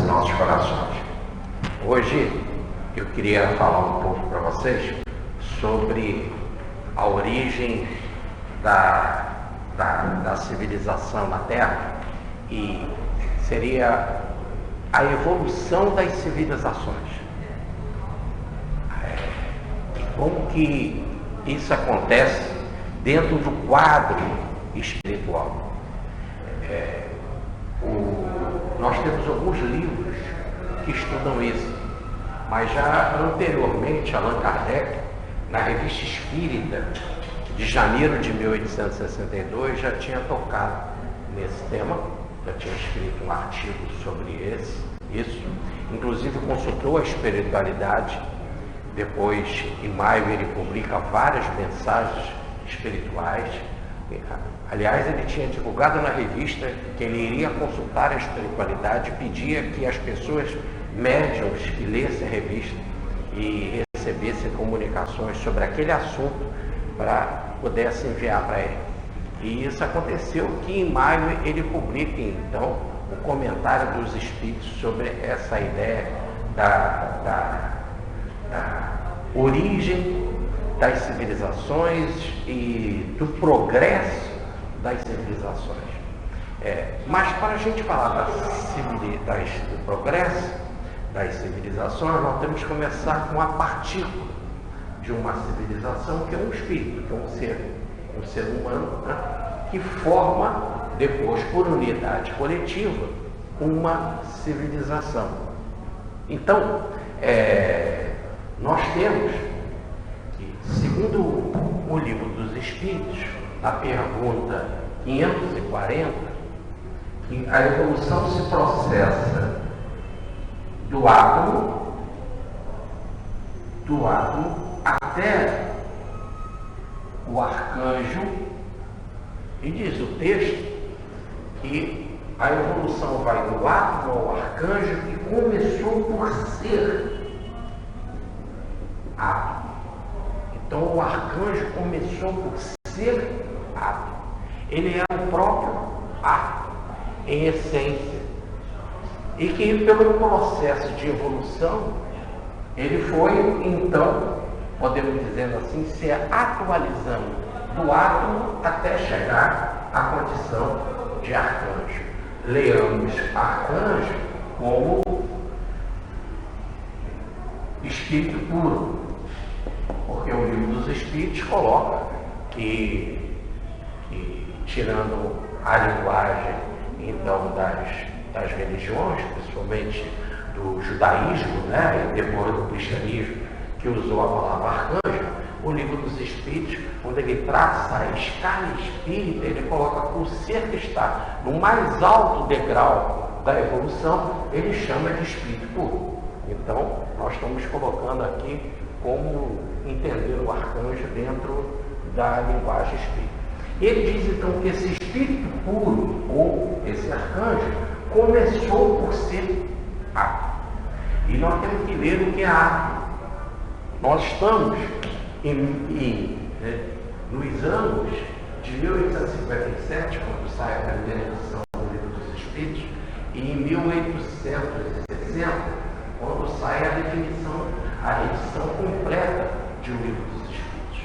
nossos corações. Hoje eu queria falar um pouco para vocês sobre a origem da civilização na Terra, e seria a evolução das civilizações. Como que isso acontece dentro do quadro espiritual? Nós temos alguns livros que estudam isso, mas já anteriormente Allan Kardec, na Revista Espírita de janeiro de 1862, já tinha tocado nesse tema, já tinha escrito um artigo sobre isso, inclusive consultou a espiritualidade. Depois, em maio, ele publica várias mensagens espirituais. Aliás, ele tinha divulgado na revista que ele iria consultar a espiritualidade e pedia que as pessoas médiuns que lessem a revista e recebessem comunicações sobre aquele assunto para pudessem enviar para ele. E isso aconteceu que em maio ele publica então o comentário dos espíritos sobre essa ideia da origem das civilizações e do progresso das civilizações. Mas para a gente falar do progresso das civilizações, nós temos que começar com a partícula de uma civilização, que é um espírito, que é um ser humano, né, que forma, depois, por unidade coletiva, uma civilização. Então, nós temos que, segundo o Livro dos Espíritos, na pergunta 540, que a evolução se processa do átomo até o arcanjo, e diz o texto que a evolução vai do átomo ao arcanjo, que começou por ser átomo. Então o arcanjo começou por ser átomo. Ele é o próprio átomo, em essência. E que pelo processo de evolução, ele foi, então, podemos dizer assim, se atualizando do átomo até chegar à condição de arcanjo. Leamos arcanjo como espírito puro, porque o Livro dos Espíritos coloca que tirando a linguagem então das religiões, principalmente do judaísmo, né, e depois do cristianismo, que usou a palavra arcanjo, o Livro dos Espíritos, quando ele traça a escala espírita, ele coloca que o ser que está no mais alto degrau da evolução, ele chama de espírito puro. Então, nós estamos colocando aqui como entender o arcanjo dentro da linguagem espírita. Ele diz então que esse espírito puro, ou esse arcanjo, começou por ser átomo. E nós temos que ler o que é átomo. Nós estamos nos anos de 1857, quando sai a primeira edição do Livro dos Espíritos, e em 1860, quando sai a edição completa de O Livro dos Espíritos.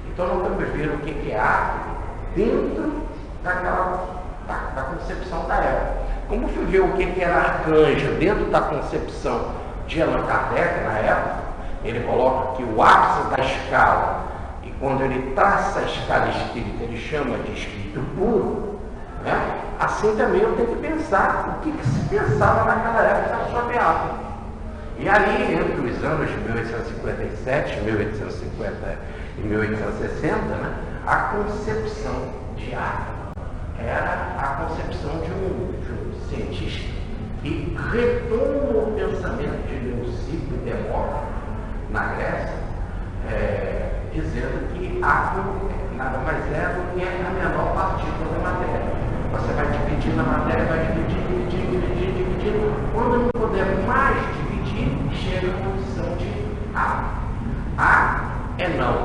Então nós vamos ver o que é átomo dentro da concepção da época. Como fui ver o que era arcanjo dentro da concepção de Allan Kardec na época, ele coloca que o ápice da escala, e quando ele traça a escala espírita, ele chama de espírito puro, né? Assim também eu tenho que pensar o que se pensava naquela época sobre átomo. E aí, entre os anos de 1857, 1850 e 1860, né, a concepção de átomo era a concepção de um cientista que retoma o pensamento de Leucipo e Demócrito na Grécia, dizendo que átomo nada mais é do que a menor partícula da matéria. Você vai dividir na matéria, vai dividir. Quando não puder mais dividir, chega a condição de átomo. A é não,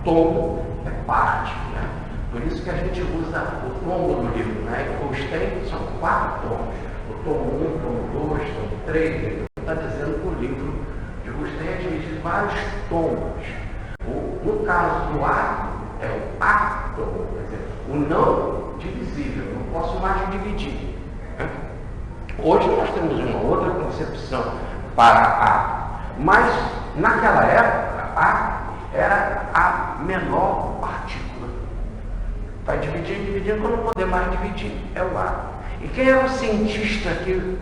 tomo é parte, né? Por isso que a gente usa o tomo no livro, né? Os tem são 4 tomos. O tomo 1, tomo 2, tomo 3, ele está dizendo que o livro de Agostinho é dividido em vários tomos. No caso do ato, é o átomo, quer dizer, o não divisível, não posso mais dividir. Né? Hoje nós temos uma outra concepção para ato, mas naquela época, ato era a menor partícula. Vai dividindo, quando não poder mais dividir, é o átomo. E quem era o cientista que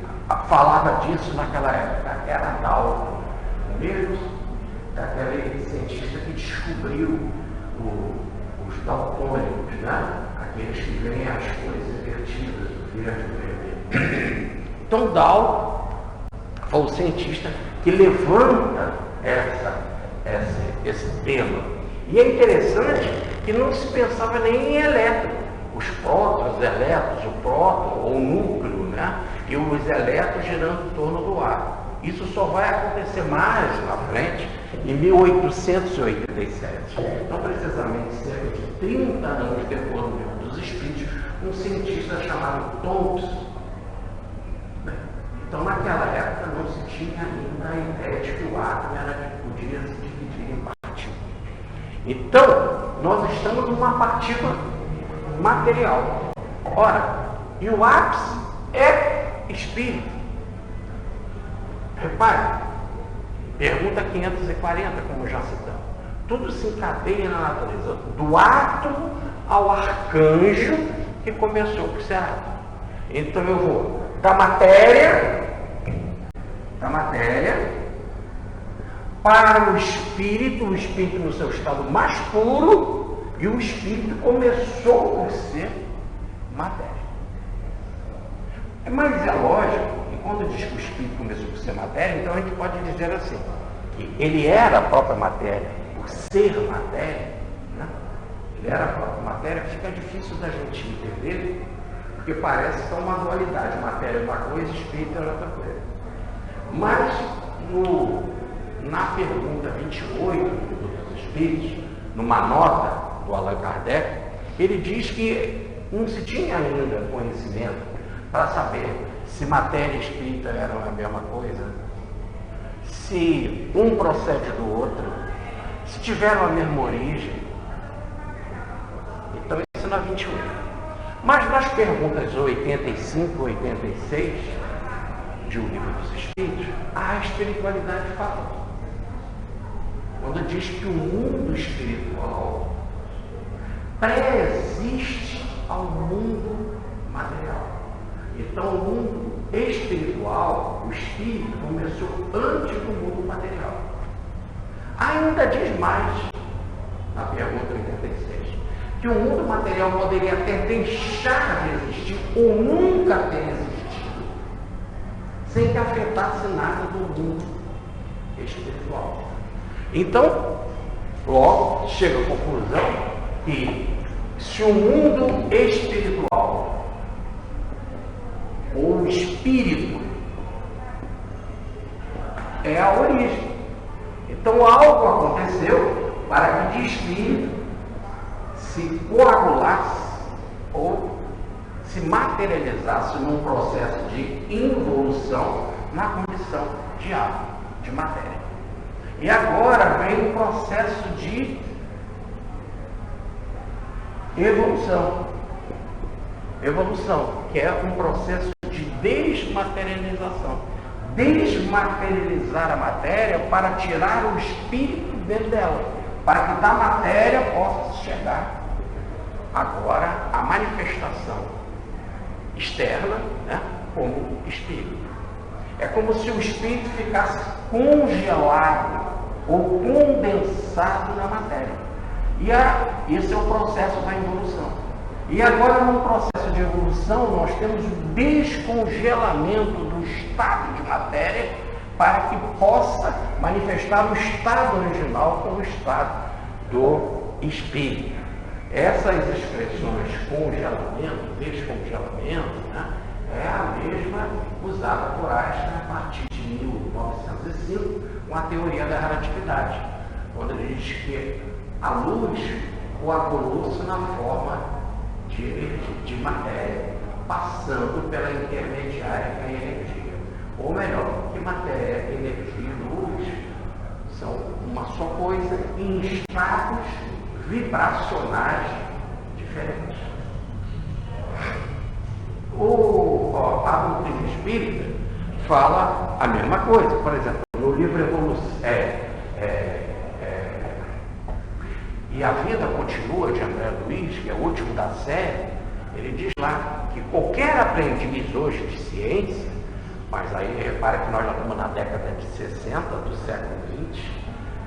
falava disso naquela época? Era Dalton, mesmo aquele cientista que descobriu os daltônicos, né? Aqueles que veem as cores invertidas, o verde e o vermelho. Então Dalton foi o cientista que levanta esse tema. E é interessante que não se pensava nem em elétron. Os prótons, os elétrons, o próton ou o núcleo, né? E os elétrons girando em torno do átomo. Isso só vai acontecer mais na frente, em 1887. Então, precisamente cerca de 30 anos depois do Livro dos Espíritos, um cientista chamado Thomson. Então, naquela época, não se tinha ainda a ideia de que o átomo podia se dividir em partículas. Então, nós estamos numa partícula material. Ora, e o ápice é espírito. Repare, pergunta 540, como já citamos. Tudo se encadeia na natureza, do átomo ao arcanjo que começou por ser átomo. Então eu vou da matéria para o espírito no seu estado mais puro, e o espírito começou por ser matéria. Mas é lógico que quando diz que o espírito começou por ser matéria, então a gente pode dizer assim, que ele era a própria matéria, por ser matéria, né? Ele era a própria matéria, fica difícil da gente entender, porque parece que é uma dualidade, matéria é uma coisa, espírito é outra coisa. Mas na pergunta 28 dos Espíritos, numa nota do Allan Kardec, ele diz que não se tinha ainda conhecimento para saber se matéria e espírito eram a mesma coisa, se um procede do outro, se tiveram a mesma origem. Então isso na 28. Mas nas perguntas 85 e 86 de O Livro dos Espíritos, a espiritualidade fala. Quando diz que o mundo espiritual pré-existe ao mundo material. Então o mundo espiritual, o espírito, começou antes do mundo material. Ainda diz mais, na pergunta 86, que o mundo material poderia até deixar de existir ou nunca ter existido, sem que afetasse nada do mundo espiritual. Então, logo chega à conclusão que se o mundo espiritual ou o espírito é a origem, então algo aconteceu para que de espírito se coagulasse ou se materializasse num processo de involução na condição de átomo, de matéria. E agora vem o processo de evolução. Evolução, que é um processo de desmaterialização. Desmaterializar a matéria para tirar o espírito dentro dela, para que da matéria possa chegar agora a manifestação externa, né, como espírito. É como se o espírito ficasse congelado ou condensado na matéria. E esse é o processo da evolução. E agora, no processo de evolução, nós temos o descongelamento do estado de matéria para que possa manifestar o estado original como o estado do espírito. Essas expressões congelamento, descongelamento, né, é a mesma usada por Einstein a partir de 1905, com a teoria da relatividade, quando ele diz que a luz coagulou-se na forma de matéria, passando pela intermediária que é a energia. Ou melhor, coisa em estados vibracionais diferentes. A doutrina espírita fala a mesma coisa. Por exemplo, no livro E a Vida Continua, de André Luiz, que é o último da série, ele diz lá que qualquer aprendiz hoje de ciência, mas aí repara que nós já estamos na década de 60 do século XX,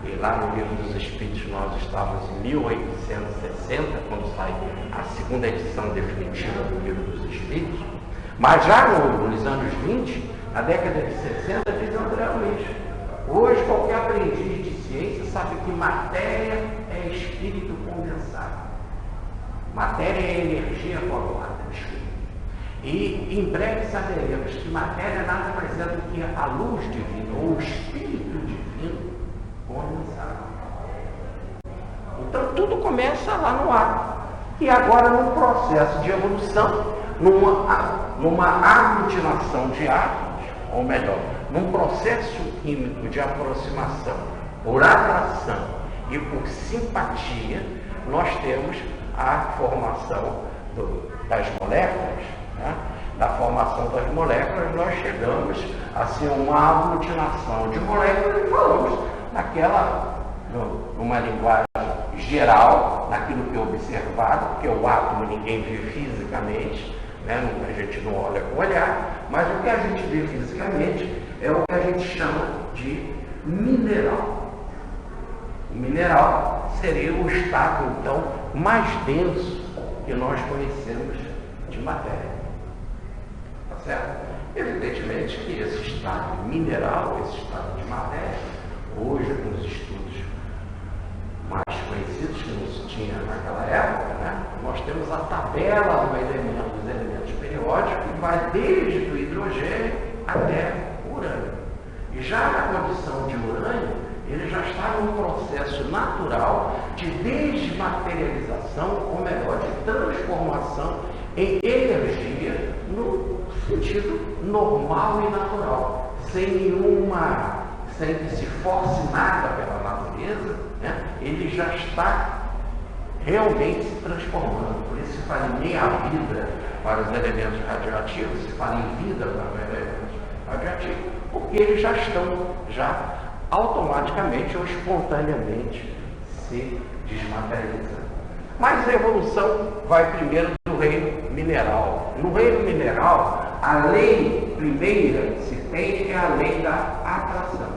e lá no Livro dos Espíritos nós estávamos em 1860, quando sai a segunda edição definitiva do Livro dos Espíritos, mas já nos anos 20, na década de 60, diz André Luiz, hoje qualquer aprendiz de ciência sabe que matéria é espírito condensado. Matéria é energia colorada do espírito. E em breve saberemos que matéria nada mais é do que a luz divina, ou o espírito divino condensado. Então tudo começa lá no ar. E agora num processo de evolução, numa aglutinação de átomos, ou melhor, num processo químico de aproximação por atração e por simpatia, nós temos a formação das moléculas. Né? Da formação das moléculas, nós chegamos a ser uma aglutinação de moléculas e falamos numa linguagem geral, naquilo que é observado, porque o átomo ninguém vê fisicamente, né? A gente não olha com o olhar, mas o que a gente vê fisicamente é o que a gente chama de mineral. O mineral seria o estado, então, mais denso que nós conhecemos de matéria. Tá certo? Evidentemente que esse estado mineral, esse estado de matéria, hoje, com os estudos mais conhecidos que não se tinha naquela época, né? Nós temos a tabela dos elementos periódicos que vai desde o hidrogênio até o urânio. E já na condição de urânio, ele já está num processo natural de desmaterialização, ou melhor, de transformação em energia no sentido normal e natural, sem que se force nada pela natureza, né? Ele já está realmente se transformando. Por isso se fala em meia-vida para os elementos radioativos, se fala em vida para os elementos radioativos, porque eles já estão automaticamente ou espontaneamente se desmaterializando. Mas a evolução vai primeiro do reino mineral. No reino mineral, a lei primeira que se tem é a lei da atração.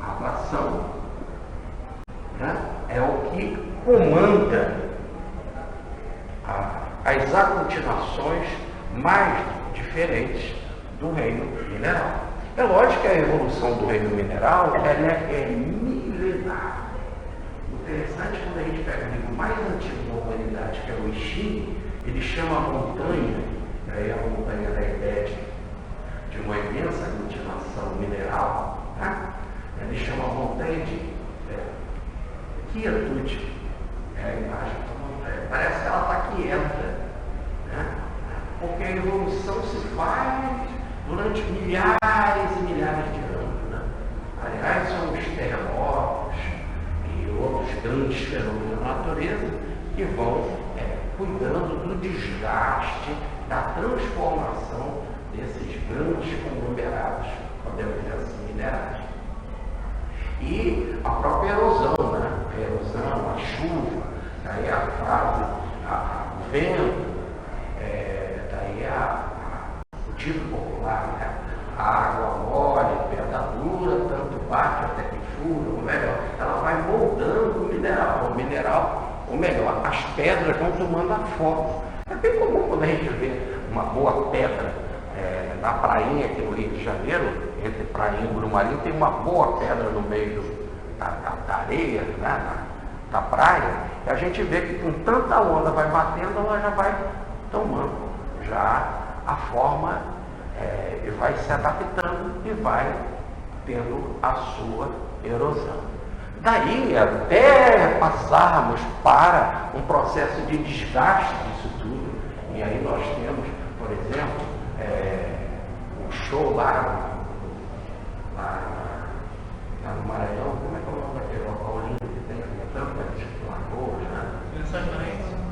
A atração, né, é o que comanda as aglutinações mais diferentes do reino mineral. É lógico que a evolução do reino mineral ela é milenar. Interessante quando a gente pega o livro mais antigo da humanidade, que é o Xi, ele chama a montanha, aí a montanha da ideia de uma imensa aglutinação mineral, né? Ele chama a montanha de quietude. É a imagem da montanha. Parece que ela está quieta, né? Porque a evolução se faz durante milhares e milhares de anos, né? Aliás, são os terremotos e outros grandes fenômenos da natureza que vão cuidando do desgaste, da transformação desses grandes conglomerados, podemos dizer assim, minerais. E a própria erosão, né? A erosão, a chuva, daí a fase, o vento, daí o dito popular, né? A água mole, pedra dura, tanto bate até que fura, ou melhor, ela vai moldando o mineral, ou melhor, as pedras vão tomando a forma. É bem comum quando a gente vê uma boa pedra na prainha aqui no Rio de Janeiro, entre Prainha e Grumari, tem uma boa pedra no meio da areia, né, da praia, e a gente vê que com tanta onda vai batendo, ela já vai tomando já a forma e vai se adaptando e vai tendo a sua erosão. Daí até passarmos para um processo de desgaste disso tudo, e aí nós temos, por exemplo, o show lá no Maranhão, como é que é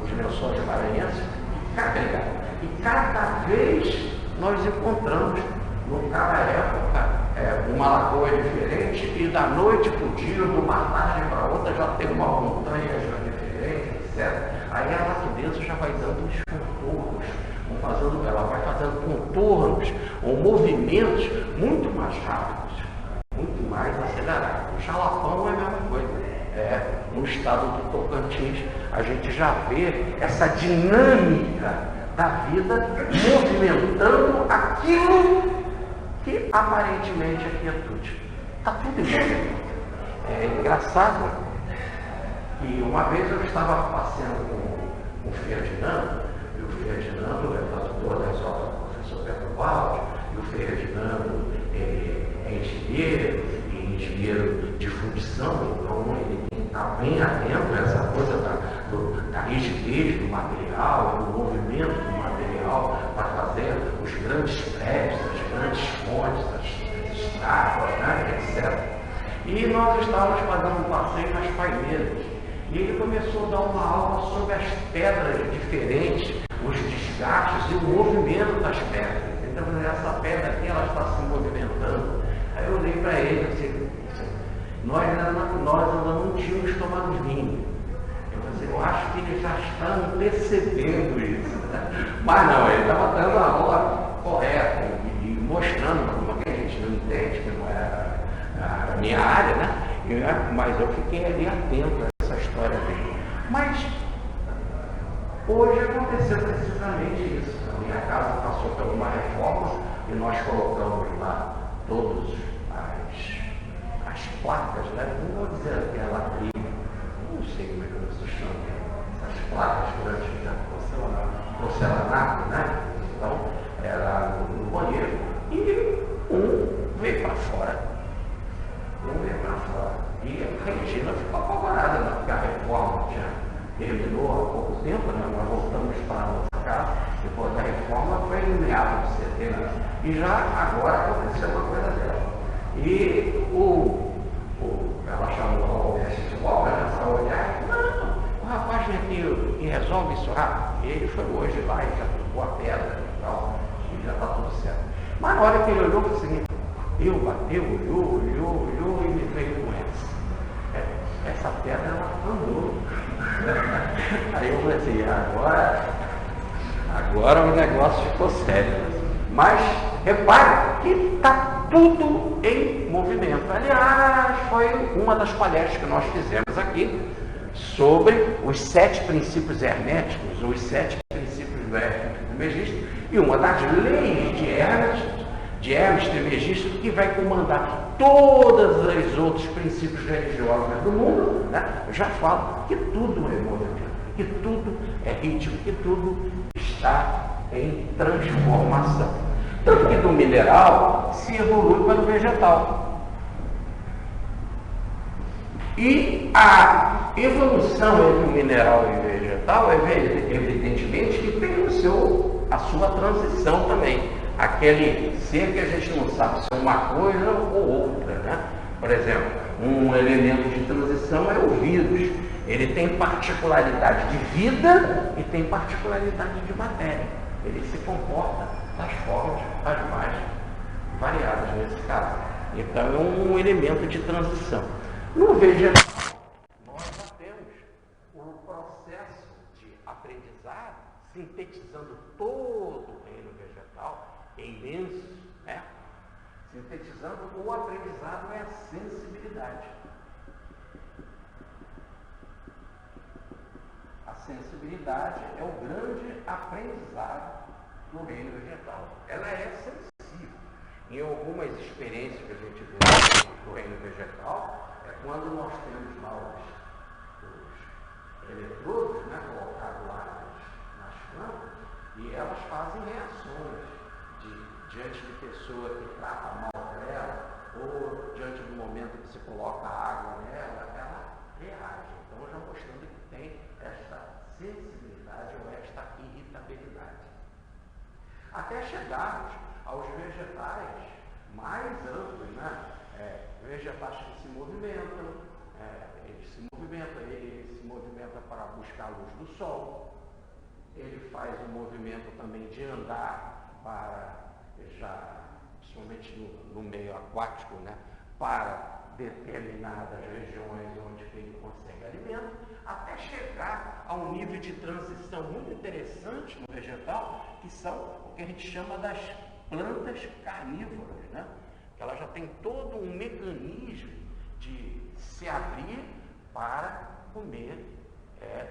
os lençóis maranhenses, e cada vez nós encontramos, no cada época, uma lagoa diferente, e da noite para o dia, de uma tarde para outra, já tem uma montanha já diferente, etc. Aí a natureza já vai dando os contornos, ela vai fazendo contornos ou movimentos muito mais rápidos, muito mais acelerados. O Jalapão é a mesma coisa. No estado do Tocantins, a gente já vê essa dinâmica da vida movimentando aquilo que aparentemente é quietude. Está tudo em movimento. É engraçado que uma vez eu estava passeando com o Ferdinando, e o Ferdinando é tradutor das obras do professor Pedro Valde, e o Ferdinando é engenheiro de fundição, então ele está bem atento a essa coisa da rigidez do material, do movimento do material, para fazer os grandes prédios, as grandes fontes, as estradas, né, etc. E nós estávamos fazendo um passeio nas paineiras, e ele começou a dar uma aula sobre as pedras diferentes, os desgastes e o movimento das pedras. Então, essa pedra aqui, ela está se movimentando. Aí eu olhei para ele e disse, nós ainda não tínhamos tomado vinho. Eu acho que eles já estão percebendo isso. Mas não, ele estava dando a aula correta e mostrando como que a gente não entende, que não é a minha área, né? Mas eu fiquei ali atento a essa história dele. Mas hoje aconteceu precisamente isso. A minha casa passou por uma reforma e nós colocamos lá todas as placas, né? Não vou dizer aquela trilha, não sei como é que se chama, essas placas grandes de porcelanato, né? Então, era no banheiro e um veio para fora. E a Regina ficou apavorada, né? Porque a reforma já terminou há pouco tempo, né? Nós voltamos para a nossa casa, depois da reforma foi em meados de setembro. E já agora aconteceu uma coisa dela. E ela chamou o mestre de obra, né, para olhar, não, o rapaz vem aqui e resolve isso rápido. E ele foi hoje lá e já trocou a pedra e tal, e já está tudo certo. Mas na hora que ele olhou, foi o seguinte, olhou e me veio com essa pedra ela andou. Aí eu falei assim, agora o negócio ficou sério. Mas repare que está tudo em movimento. Aliás, foi uma das palestras que nós fizemos aqui sobre os 7 princípios herméticos, ou os 7 princípios do Hermes Trismegisto, e uma das leis de Hermes Trismegisto, que vai comandar todos os outros princípios religiosos do mundo, né? Eu já falo que tudo é movimento, que tudo é ritmo, que tudo está em transformação. Tanto que do mineral se evolui para o vegetal. E a evolução entre o mineral e o vegetal, evidentemente, que tem a sua transição também. Aquele ser que a gente não sabe se é uma coisa ou outra, né? Por exemplo, um elemento de transição é o vírus. Ele tem particularidade de vida e tem particularidade de matéria. Ele se comporta das formas as mais variadas nesse caso. Então é um elemento de transição. No vegetal, nós já temos o processo de aprendizado sintetizando todo o reino vegetal imenso, né? Sintetizando o aprendizado é a sensibilidade. A sensibilidade é o grande aprendizado do reino vegetal. Ela é sensível. Em algumas experiências que a gente vê no reino vegetal, é quando nós temos lá os eletrodos, né, colocados lá nas plantas, e elas fazem reações diante de pessoa que trata mal dela, ou diante do momento que se coloca água nela, ela reage. Então, já mostrando que tem esta sensibilidade ou esta irritabilidade. Até chegarmos aos vegetais mais amplos, né? Vegetais que se movimentam, ele se movimenta para buscar a luz do sol, ele faz um movimento também de andar para, principalmente no meio aquático, né, para determinadas regiões onde ele consegue alimento, até chegar a um nível de transição muito interessante no vegetal, que são o que a gente chama das plantas carnívoras, né? Que ela já tem todo um mecanismo de se abrir para comer,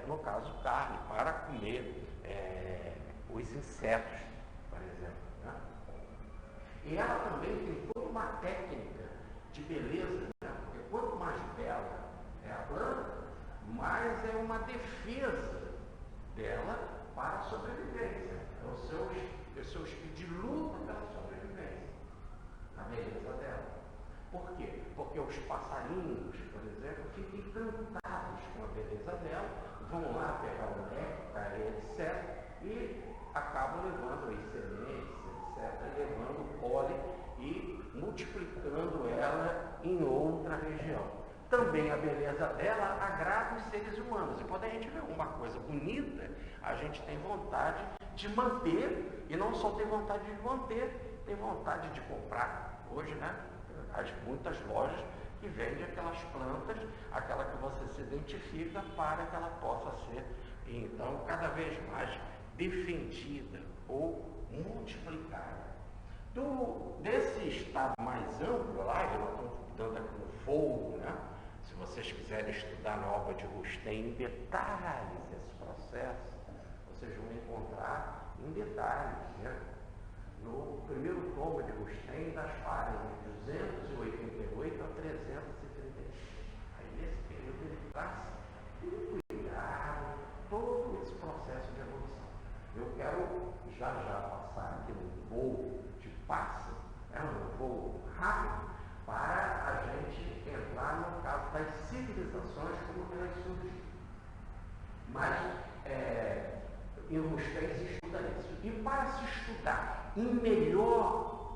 no caso carne, para comer os insetos, por exemplo, né? E ela também tem toda uma técnica de beleza, né? Porque quanto mais bela é a planta, mais é uma defesa dela para a sobrevivência. É o seu espírito de luta pela sobrevivência, a beleza dela. Por quê? Porque os passarinhos, por exemplo, ficam encantados com a beleza dela, vão lá pegar o néctar, etc., e acabam levando as sementes, etc., levando o pólen e multiplicando ela em outra região. Também a beleza dela agrada os seres humanos. E quando a gente vê uma coisa bonita, a gente tem vontade de manter, e não só tem vontade de manter, tem vontade de comprar. Hoje, né? Muitas lojas que vendem aquelas plantas, aquela que você se identifica para que ela possa ser, então, cada vez mais defendida ou multiplicada. Desse estado mais amplo lá, eu não estou dando aqui no fogo, né? Se vocês quiserem estudar na obra de Rustem em detalhes esse processo, vocês vão encontrar em detalhes, né? No primeiro tomo de Rustem, das páginas de 288 a 336. Aí nesse período ele traz com cuidado todo esse processo de evolução. Eu quero já passar aqui no voo de passe, um voo rápido, para a gente entrar no caso das civilizações como elas surgiram. Mas em Rustem se estuda isso. E para se estudar em melhor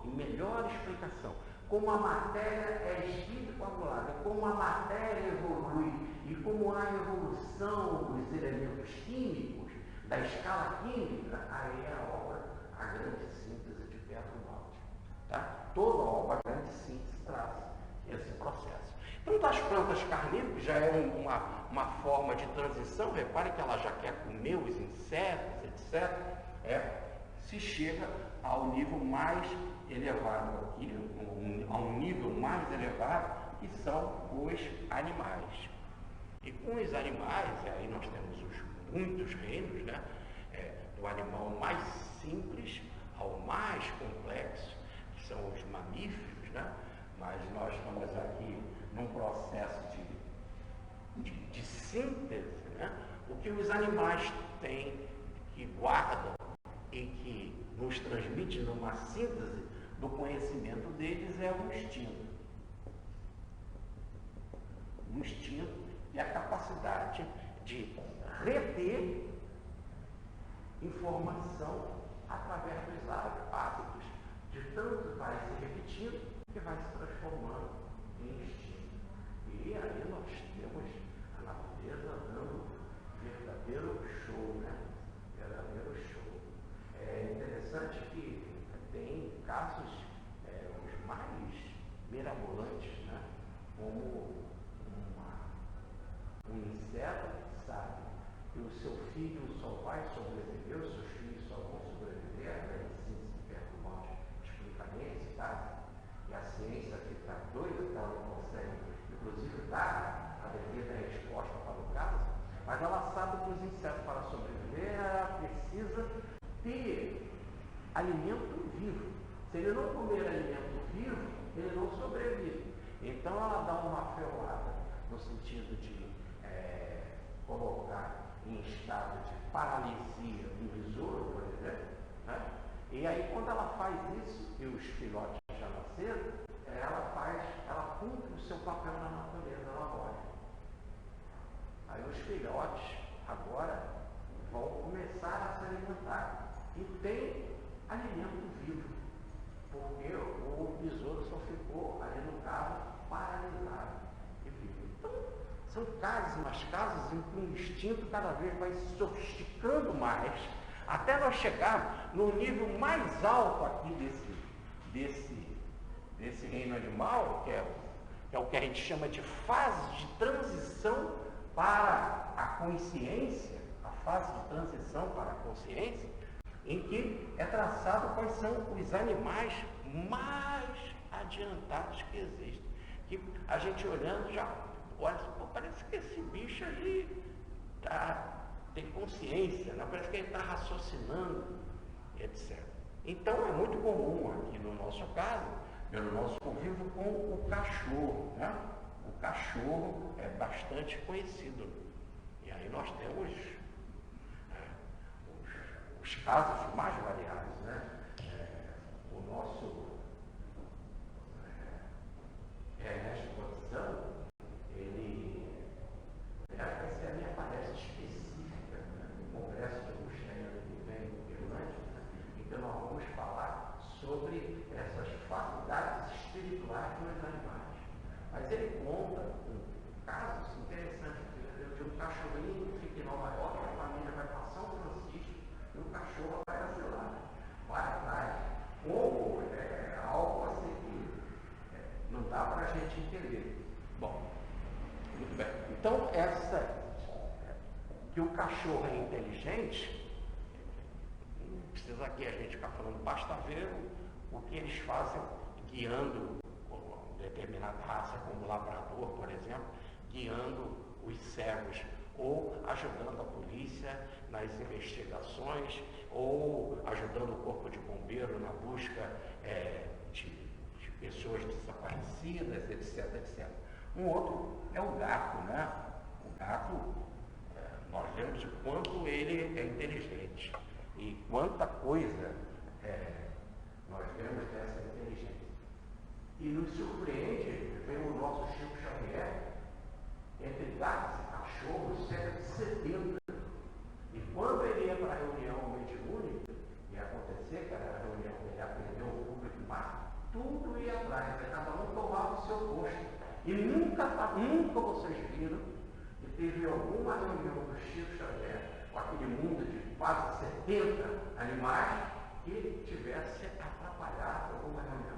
explicação, como a matéria é espírito-coagulada, como a matéria evolui e como há evolução dos elementos químicos, da escala química, aí é a obra, a grande síntese de Pedro Baldi. Tá? Toda obra, a grande síntese, traz esse processo. Então, das plantas carnívoras já é uma forma de transição, repare que ela já quer comer os insetos, etc. Se chega ao nível mais elevado aqui, a um nível mais elevado, que são os animais. E com os animais, aí nós temos muitos reinos, né? Do animal mais simples ao mais complexo, que são os mamíferos, né? Mas nós estamos aqui num processo de síntese, né? O que os animais têm, que guardam e que nos transmite numa síntese do conhecimento deles é o instinto. O instinto e a capacidade de reter informação através dos hábitos, de tanto vai se repetindo que vai se transformando em instinto. E aí nós temos a natureza dando verdadeiro show, né? Verdadeiro show. É interessante que tem casos os mais mirabolantes, né? Como um inseto que sabe que o seu filho só vai sobreviver, os seus filhos só vão sobreviver, a medicina se perturba, explica bem esse caso, e a ciência fica doida, que ela não consegue, inclusive, dar a devida resposta para o caso, mas ela sabe que os insetos, para sobreviver, ela precisa ter alimento vivo. Se ele não comer alimento vivo, ele não sobrevive. Então ela dá uma ferroada no sentido de colocar em estado de paralisia um besouro, por exemplo, né? E aí quando ela faz isso, e os filhotes já nasceram, ela cumpre o seu papel na natureza, ela morre. Aí os filhotes agora vão começar a se alimentar. E tem alimento vivo, porque o besouro só ficou ali no caso paralisado e vivo. Então, São casas, mas casas em que o instinto cada vez vai se sofisticando mais, até nós chegarmos no nível mais alto aqui desse reino animal, que é o que a gente chama de fase de transição para a consciência, a fase de transição para a consciência, em que é traçado quais são os animais mais adiantados que existem. Que a gente olhando já olha, parece que esse bicho ali tem consciência, né? Parece que ele está raciocinando, etc. Então é muito comum aqui no nosso caso, pelo nosso convívio com o cachorro, né? O cachorro é bastante conhecido. E aí nós temos os casos mais variados, né? O nosso Ernesto Botizão, ele vai ser a minha palestra específica, né? No Congresso de Agostinho que vem no Irlândia, né? Então nós vamos falar sobre essas faculdades espirituais dos animais. Mas ele conta casos interessantes. De um cachorrinho que fica em Nova York, a família vai para São Francisco e o cachorro vai a lá, vai atrás. Ou algo assim que não dá para a gente entender. Bom, muito bem. Então, que o cachorro é inteligente, não precisa aqui a gente ficar falando, basta ver o que eles fazem guiando determinada raça, como o labrador, por exemplo, guiando os cegos, ou ajudando a polícia nas investigações, ou ajudando o corpo de bombeiro na busca de pessoas desaparecidas, etc, etc. Um outro é o gato, né? O gato, nós vemos o quanto ele é inteligente e quanta coisa nós vemos dessa inteligência. E nos surpreende ver o nosso Chico Xavier, entre gatos e cachorros, cerca de 70. E quando ele ia para a reunião mediúnica, ia acontecer que era a reunião que ele aprendeu o público, mas tudo ia atrás, cada um tomava o seu posto. E nunca vocês viram que teve alguma reunião do Chico Xavier, com aquele mundo de quase 70 animais, que tivesse atrapalhado alguma reunião.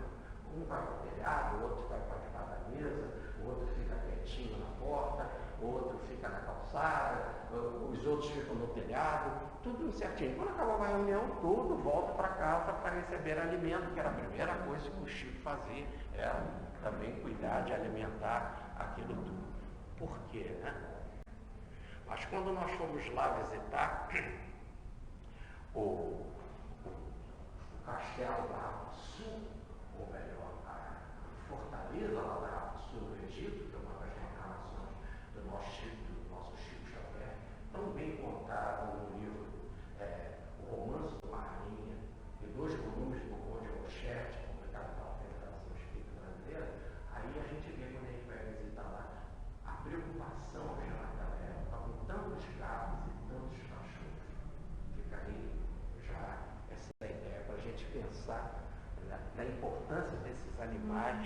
Um vai para o telhado, o outro vai para debaixo da mesa, o outro fica quietinho na porta, o outro fica na calçada, os outros ficam no telhado, tudo certinho. Quando acabava a reunião, tudo volta para casa para receber alimento, que era a primeira coisa que o Chico fazia, era também cuidar de alimentar aquilo tudo. Por quê, né? Mas quando nós fomos lá visitar o castelo da Sul, ou melhor, a fortaleza lá da Sul do Egito, que é uma das reencarnações do nosso Chico Xavier, tão bem contado no livro O Romance do Marinha, e 2 volumes do Conde Rochette, publicado pela Federação Espírita Brasileira. Aí a gente vê, quando a gente vai visitar lá, a preocupação já naquela época, com tantos gatos e tantos cachorros. Fica aí já essa ideia para a gente pensar na importância desses animais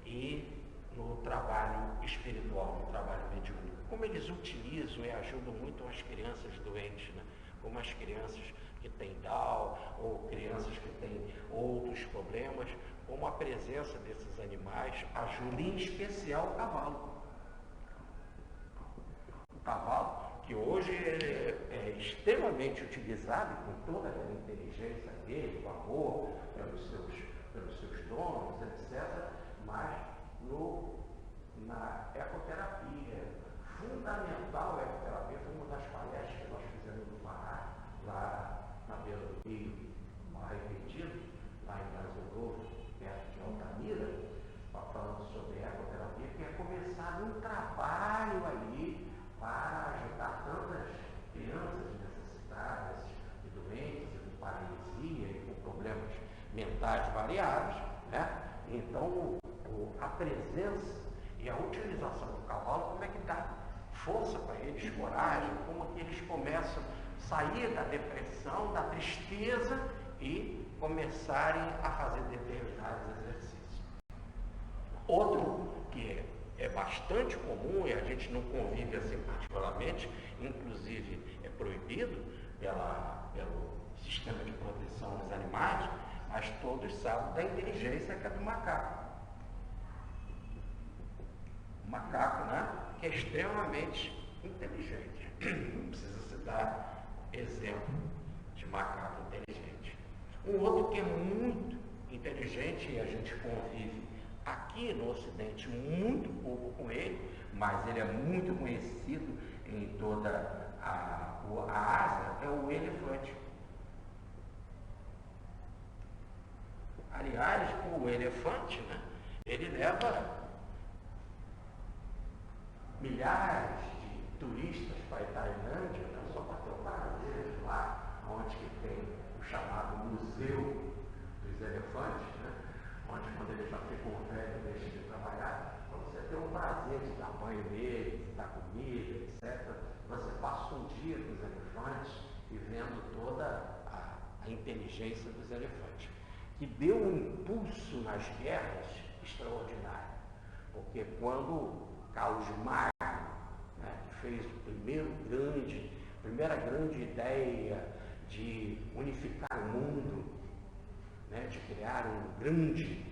e no trabalho espiritual, no trabalho mediúnico. Como eles utilizam e ajudam muito as crianças doentes, né? Como as crianças que têm Down, ou crianças que têm outros problemas, como a presença desses animais ajuda, em especial o cavalo. O cavalo, que hoje é extremamente utilizado com toda a inteligência dele, o amor pelos seus donos, etc., mas na ecoterapia, fundamental a ecoterapia, foi uma das palestras que nós fizemos no Pará, lá na beira do rio, no Arrependido, lá em Brasil Novo, perto de Altamira, falando sobre ecoterapia, que é começar um trabalho ali para ajudar tantas crianças necessitadas e doentes, e com paralisia e com problemas mentais variados, né? Então, a presença e a utilização do cavalo, como é que dá força para eles, coragem, como que eles começam a sair da depressão, da tristeza e começarem a fazer determinados exercícios. Outro que é bastante bastante comum e a gente não convive assim particularmente, inclusive é proibido pelo sistema de proteção dos animais, mas todos sabem da inteligência que é do macaco. O macaco, né, que é extremamente inteligente. Não precisa se dar exemplo de macaco inteligente. Um outro que é muito inteligente e a gente convive aqui no Ocidente muito pouco com ele, mas ele é muito conhecido em toda a Ásia, é o elefante. Aliás, o elefante, né, ele leva milhares de turistas para a Tailândia, né, só para ter o prazer de lá, onde que tem o chamado Museu dos Elefantes, né, onde quando ele já ficou velho, deixa de trabalhar, para você ter o prazer de dar banho nele, de dar comida, etc. Você passa um dia com os elefantes e vendo toda a inteligência dos elefantes, que deu um impulso nas guerras extraordinário, porque quando Carlos Magno, né, que fez a primeira grande ideia de unificar o mundo, né, de criar um grande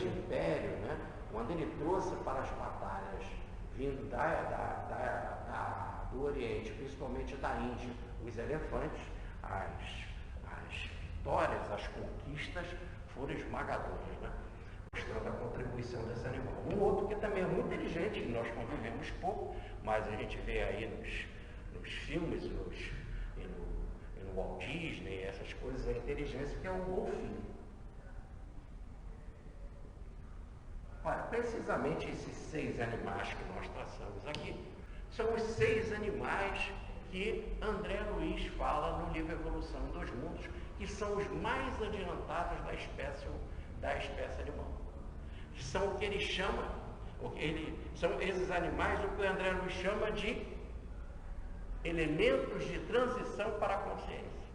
império, né, quando ele trouxe para as batalhas vindo do Oriente, principalmente da Índia, os elefantes, as vitórias, as conquistas foram esmagadoras, né, mostrando a contribuição desse animal. Um outro que também é muito inteligente, que nós convivemos pouco, mas a gente vê aí nos filmes, e no Walt Disney, essas coisas, a inteligência, que é o golfinho. Olha, precisamente esses 6 animais que nós traçamos aqui são os 6 animais que André Luiz fala no livro Evolução dos Mundos, que são os mais adiantados da espécie animal. Que são o que ele chama, são esses animais o que o André Luiz chama de elementos de transição para a consciência.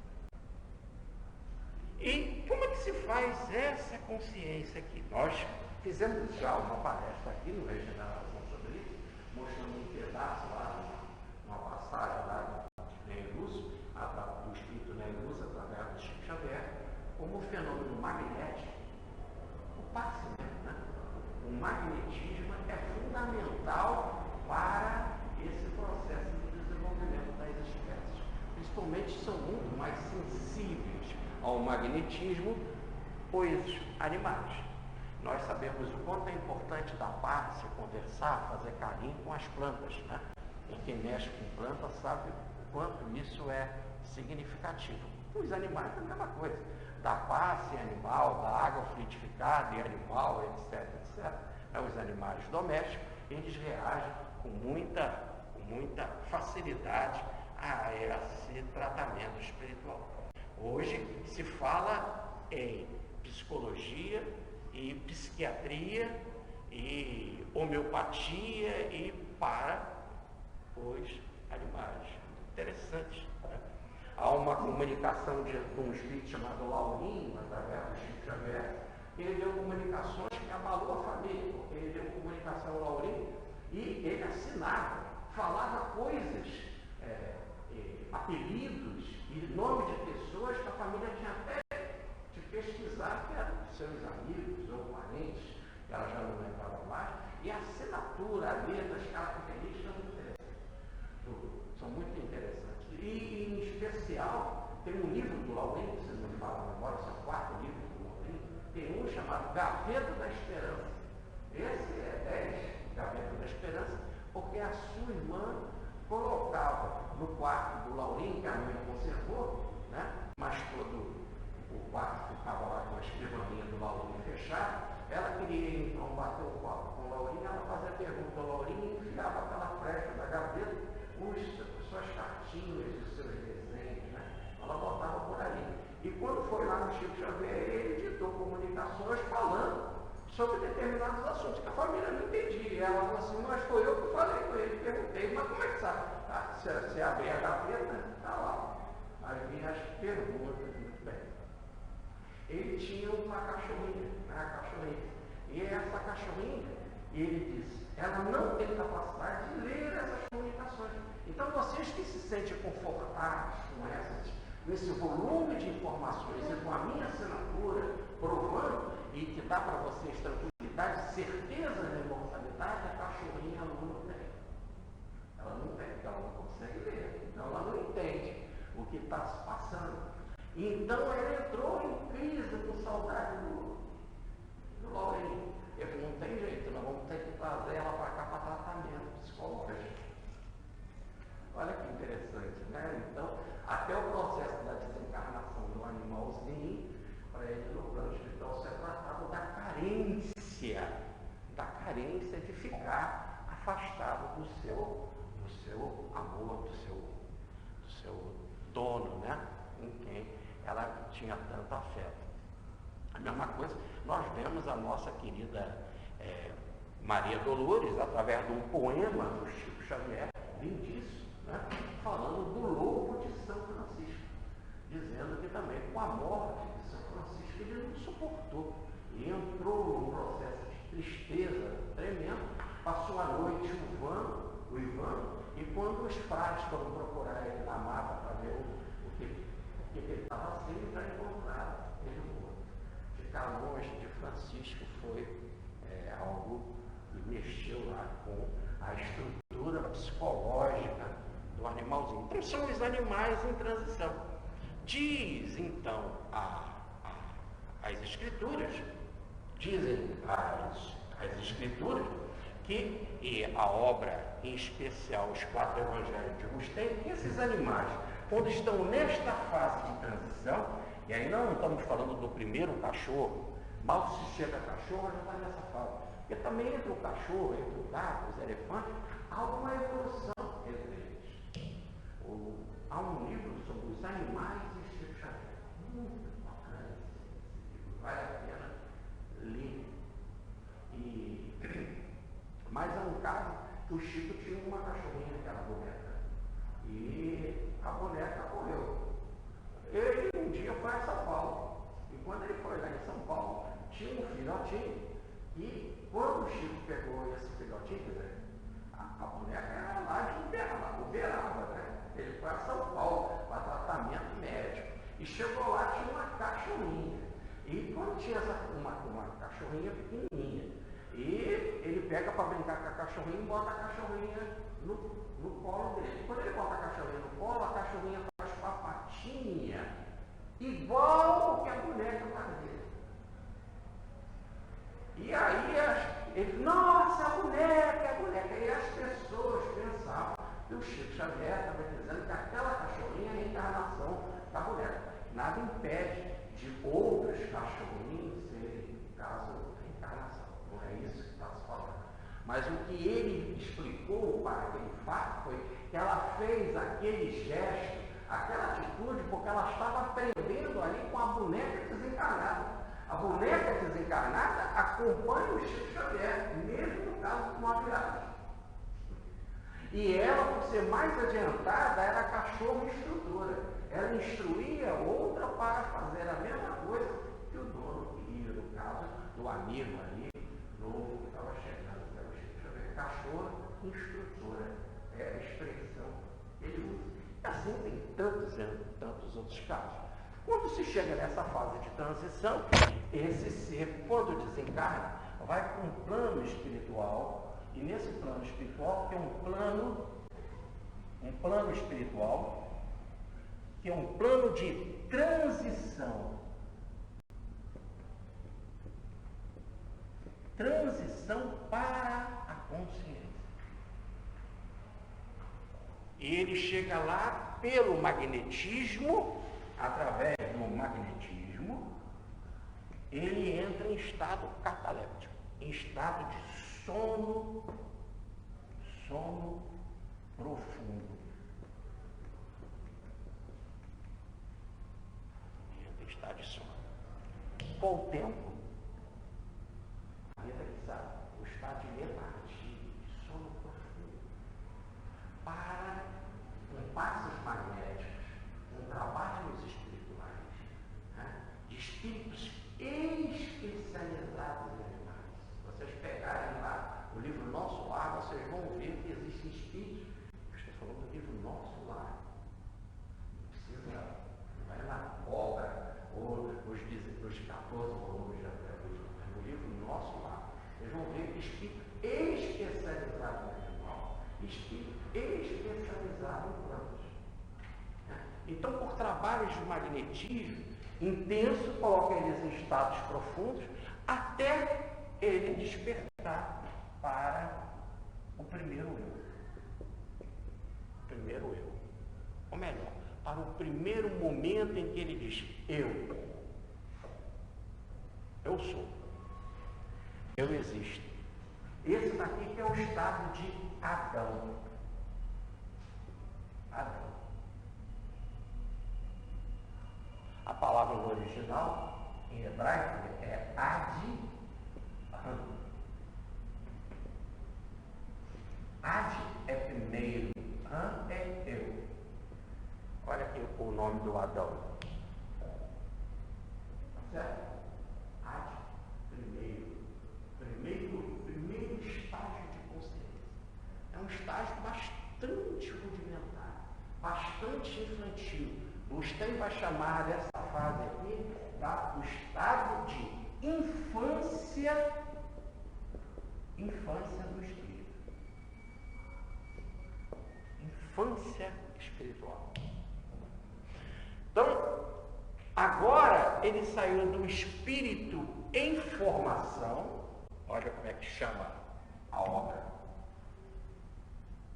E como é que se faz essa consciência aqui? Nós fizemos já uma palestra aqui no Regeneração sobre isso, mostrando um pedaço lá, uma passagem lá do Ney Lúcio, do espírito Ney Lúcio, através do Chico Xavier, como o fenômeno magnético, o passe, né? O magnetismo é fundamental para esse processo de desenvolvimento das espécies. Principalmente são muito mais sensíveis ao magnetismo os animais. Nós sabemos o quanto é importante dar passe, conversar, fazer carinho com as plantas, né? E quem mexe com planta sabe o quanto isso é significativo. Os animais é a mesma coisa. Dar passe em animal, dar água fluidificada em animal, etc, etc. Os animais domésticos, eles reagem com muita facilidade a esse tratamento espiritual. Hoje se fala em psicologia e psiquiatria e homeopatia e para os animais. Interessante, né? Há uma comunicação de um espírito chamado Laurinho, através do Chico Xavier, que ele deu comunicações que abalou a família, porque ele deu comunicação ao Laurinho e ele assinava, falava coisas, apelidos e nome de pessoas que a família tinha até de pesquisar, que eram seus amigos ou parentes, que ela já não lembrava mais, e a assinatura, a letra, as características são muito interessantes. E, em especial, tem um livro do Laurinho, vocês não falam agora, são 4 livros do Laurinho, tem um chamado Gaveta da Esperança. Esse é 10, Gaveta da Esperança, porque a sua irmã colocava no quarto do Laurinho, que a minha conservou, né? Mas todo o quarto ficava lá com a escrivaninha do Laurinho fechada. Ela queria então bater o papo com o Laurinho, ela fazia pergunta ao Laurinho e enfiava pela frecha da gaveta suas cartinhas, os seus desenhos, né? Ela botava por ali. E quando foi lá no Chico Xavier, ele editou comunicações falando sobre determinados assuntos que a família não entendia. E ela falou assim, mas foi eu que falei com ele, perguntei, mas como é que sabe? Se abrir a gaveta, está lá. Aí vinha as perguntas, muito bem. Ele tinha uma cachorrinha, né? A cachorrinha. E essa cachorrinha, E ele disse, ela não tem capacidade de ler essas comunicações. Então vocês que se sentem confortáveis com esse volume de informações e com a minha assinatura provando e que dá para vocês tranquilidade, certeza da imortalidade, a cachorrinha não tem. Ela não tem, porque ela não consegue ler. Então ela não entende o que está se passando. Então ela entrou em crise com saudade do Laurinho. Eu falei, não tem jeito, nós vamos ter que trazer ela para cá para tratamento psicológico. Olha que interessante, né? Então, até o processo da desencarnação do animalzinho, para ele no plano espiritual, se é tratado da carência de ficar afastado do seu amor, do seu dono, né? Em quem ela tinha tanto afeto. A mesma coisa, nós vemos a nossa querida Maria Dolores, através de um poema do Chico Xavier, lindíssimo, né? Falando do lobo de São Francisco, dizendo que também com a morte de São Francisco ele não suportou e entrou num processo de tristeza tremendo, passou a noite uivando, e quando os frades foram procurar ele na mata para ver o que ele estava assim, já encontraram ele morto. Ficar longe de Francisco foi algo que mexeu lá com a estrutura psicológica do animalzinho. Então são os animais em transição. Diz então as escrituras, dizem as escrituras que, e a obra em especial os 4 evangelhos têm, que esses animais, quando estão nesta fase de transição, e aí não estamos falando do primeiro cachorro, mal se chega cachorro, já está nessa fase. Porque também entre o cachorro, entre o gato, os elefantes, há uma evolução entre eles. Há um livro sobre os animais e Chico Xavier, muito bacana esse livro, vale a pena ler. Mas é um caso que o Chico tinha uma cachorrinha, aquela boneca, e a boneca morreu. Ele um dia foi a São Paulo, e quando ele foi lá em São Paulo, tinha um filhotinho, e quando o Chico pegou esse filhotinho, quer dizer, a boneca era lá de Uberaba, né? Ele foi a São Paulo para tratamento médico, e chegou lá, tinha uma cachorrinha, e quando tinha uma cachorrinha pequenininha, e ele pega para brincar com a cachorrinha e bota a cachorrinha no colo dele. Quando ele bota a cachorrinha no colo, a cachorrinha faz com a patinha igual que a boneca fazia. E aí ele, nossa, a boneca. E as pessoas pensavam que o Chico Xavier estava dizendo que aquela cachorrinha é a encarnação da boneca. Nada impede de outros cachorrinhos serem, no caso, a encarnação. Não é isso que está se falando. Mas o que ele explicou para aquele fato foi que ela fez aquele gesto, aquela atitude, porque ela estava aprendendo ali com a boneca desencarnada. A boneca desencarnada acompanha o Chico Xavier, mesmo no caso de uma viagem. E ela, por ser mais adiantada, era cachorro instrutora. Ela instruía outra para fazer a mesma coisa que o dono queria, no caso do amigo ali, novo que estava chegando, que era o Chico Xavier. Cachorro instrutora é a expressão que ele usa. E assim tem tantos outros casos. Quando se chega nessa fase de transição, esse ser, quando desencarna, vai para um plano espiritual, e nesse plano espiritual, que é um plano espiritual, que é um plano de transição. Transição para a consciência. Ele chega lá pelo magnetismo, através do magnetismo, ele entra em estado cataléptico, em estado de sono profundo. Entra em estado de sono. Com o tempo, a vida que sabe, o estado de letargia, de sono profundo, para com passos magnéticos, com trabalhos espirituais, né? De espíritos especializados em animais. Vocês pegarem lá trabalhos de magnetismo intenso, coloca eles em estados profundos, até ele despertar para o primeiro eu. Primeiro eu. Ou melhor, para o primeiro momento em que ele diz, eu sou, eu existo. Esse daqui que é o estado de Adão. Adão. A palavra no original, em hebraico, é Adi. Adi é primeiro, Ran é eu. Olha aqui o nome do Adão. Certo? Adi, primeiro estágio de consciência. É um estágio bastante rudimentar, bastante infantil. Bustem vai chamar dessa fase aqui o estado de infância do espírito. Infância espiritual. Então, agora ele saiu do espírito em formação. Olha como é que chama a obra.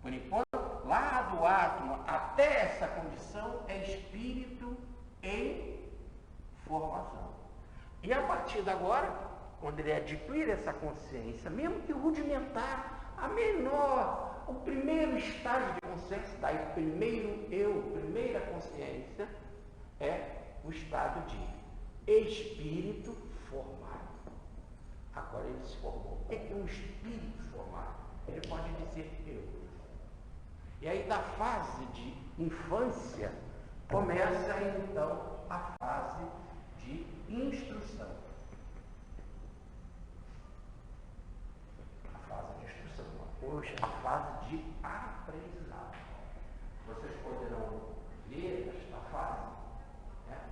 Por enquanto, lá do átomo até essa condição é espírito em formação. E a partir de agora, quando ele adquire essa consciência, mesmo que rudimentar, a menor, o primeiro estágio de consciência, daí primeiro eu, primeira consciência, é o estado de espírito formado. Agora ele se formou. O que é um espírito formado? Ele pode dizer eu. E aí da fase de infância começa então a fase de instrução. A fase de instrução, hoje a fase de aprendizado. Vocês poderão ler esta fase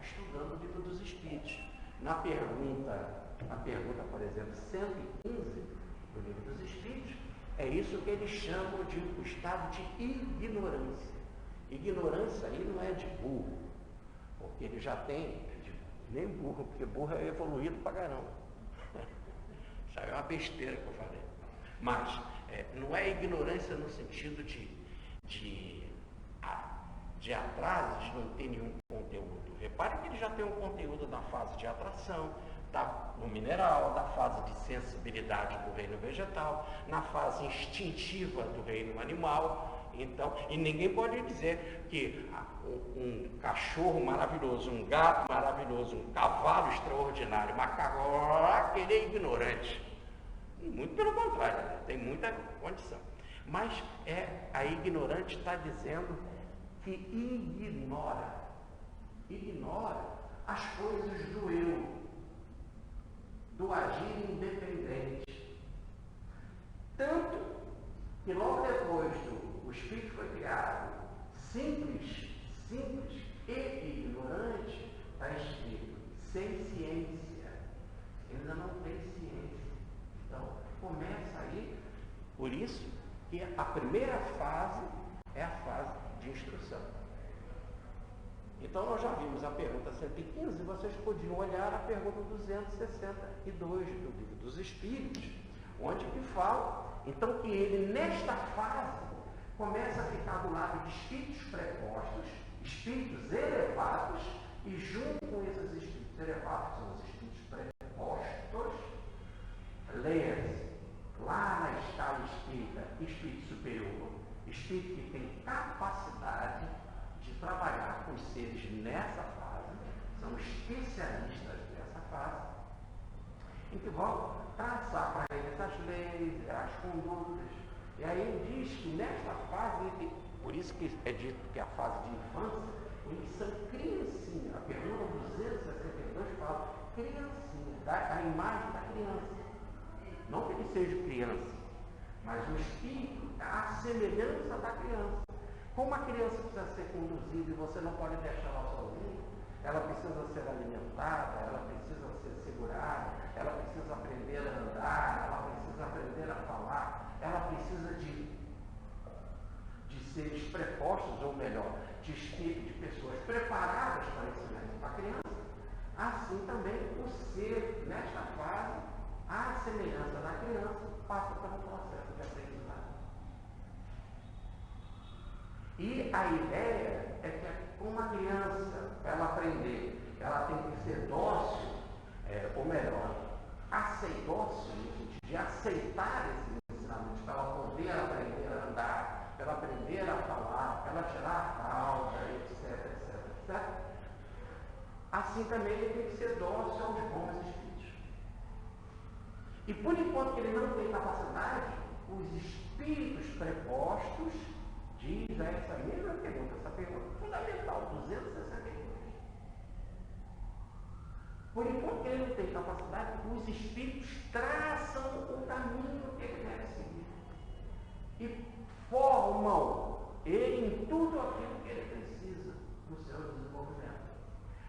estudando o Livro dos Espíritos. Na pergunta, por exemplo, 115 do Livro dos Espíritos, é isso que eles chamam de o estado de ignorância. Ignorância aí não é de burro, porque ele já tem, nem burro, porque burro é evoluído pra caramba. Isso aí é uma besteira que eu falei. Mas não é ignorância no sentido de atrasos, não tem nenhum conteúdo. Repare que ele já tem um conteúdo na fase de atração, no mineral, na fase de sensibilidade do reino vegetal, na fase instintiva do reino animal. Então, e ninguém pode dizer que um cachorro maravilhoso, um gato maravilhoso, um cavalo extraordinário, macaco, ele é ignorante. Muito pelo contrário, tem muita condição. Mas a ignorante está dizendo que ignora as coisas do eu, do agir independente. Tanto que logo depois o espírito foi criado, simples e ignorante, está escrito, sem ciência. Ainda não tem ciência. Então, começa aí, por isso que a primeira fase é a fase de instrução. Então, nós já vimos a pergunta 115, vocês podiam olhar a pergunta 262 do Livro dos Espíritos, onde que fala, então, que ele, nesta fase, começa a ficar do lado de espíritos prepostos, espíritos elevados, e junto com esses espíritos elevados, são os espíritos prepostos, leia-se, lá na escala espírita, espírito superior, espírito que tem capacidade de trabalhar com os seres nessa fase, são especialistas nessa fase, em que vão traçar para eles as leis, as condutas. E aí ele diz que nesta fase, por isso que é dito que a fase de infância, eles são criancinha. A pergunta 262 fala criancinha, a imagem da criança. Não que ele seja criança, mas o espírito, a semelhança da criança. Como a criança precisa ser conduzida e você não pode deixar ela sozinha, ela precisa ser alimentada, ela precisa ser segurada, ela precisa aprender a andar, ela precisa aprender a falar, ela precisa de seres prepostos, ou melhor, de pessoas preparadas para da criança passa pelo processo de aprendizagem. E a ideia é que uma criança, para ela aprender, ela tem que ser dócil, ou melhor, dócil no sentido de aceitar esse ensinamento, para ela poder aprender a andar, para ela aprender a falar, para ela tirar a fralda, etc. Assim também ele tem que ser dócil aos bons espíritos. E por enquanto que ele não tem capacidade, os espíritos prepostos, diz essa mesma pergunta, essa pergunta fundamental, 262. Por enquanto que ele não tem capacidade, os espíritos traçam o caminho que ele deve seguir. E formam ele em tudo aquilo que ele precisa no seu desenvolvimento.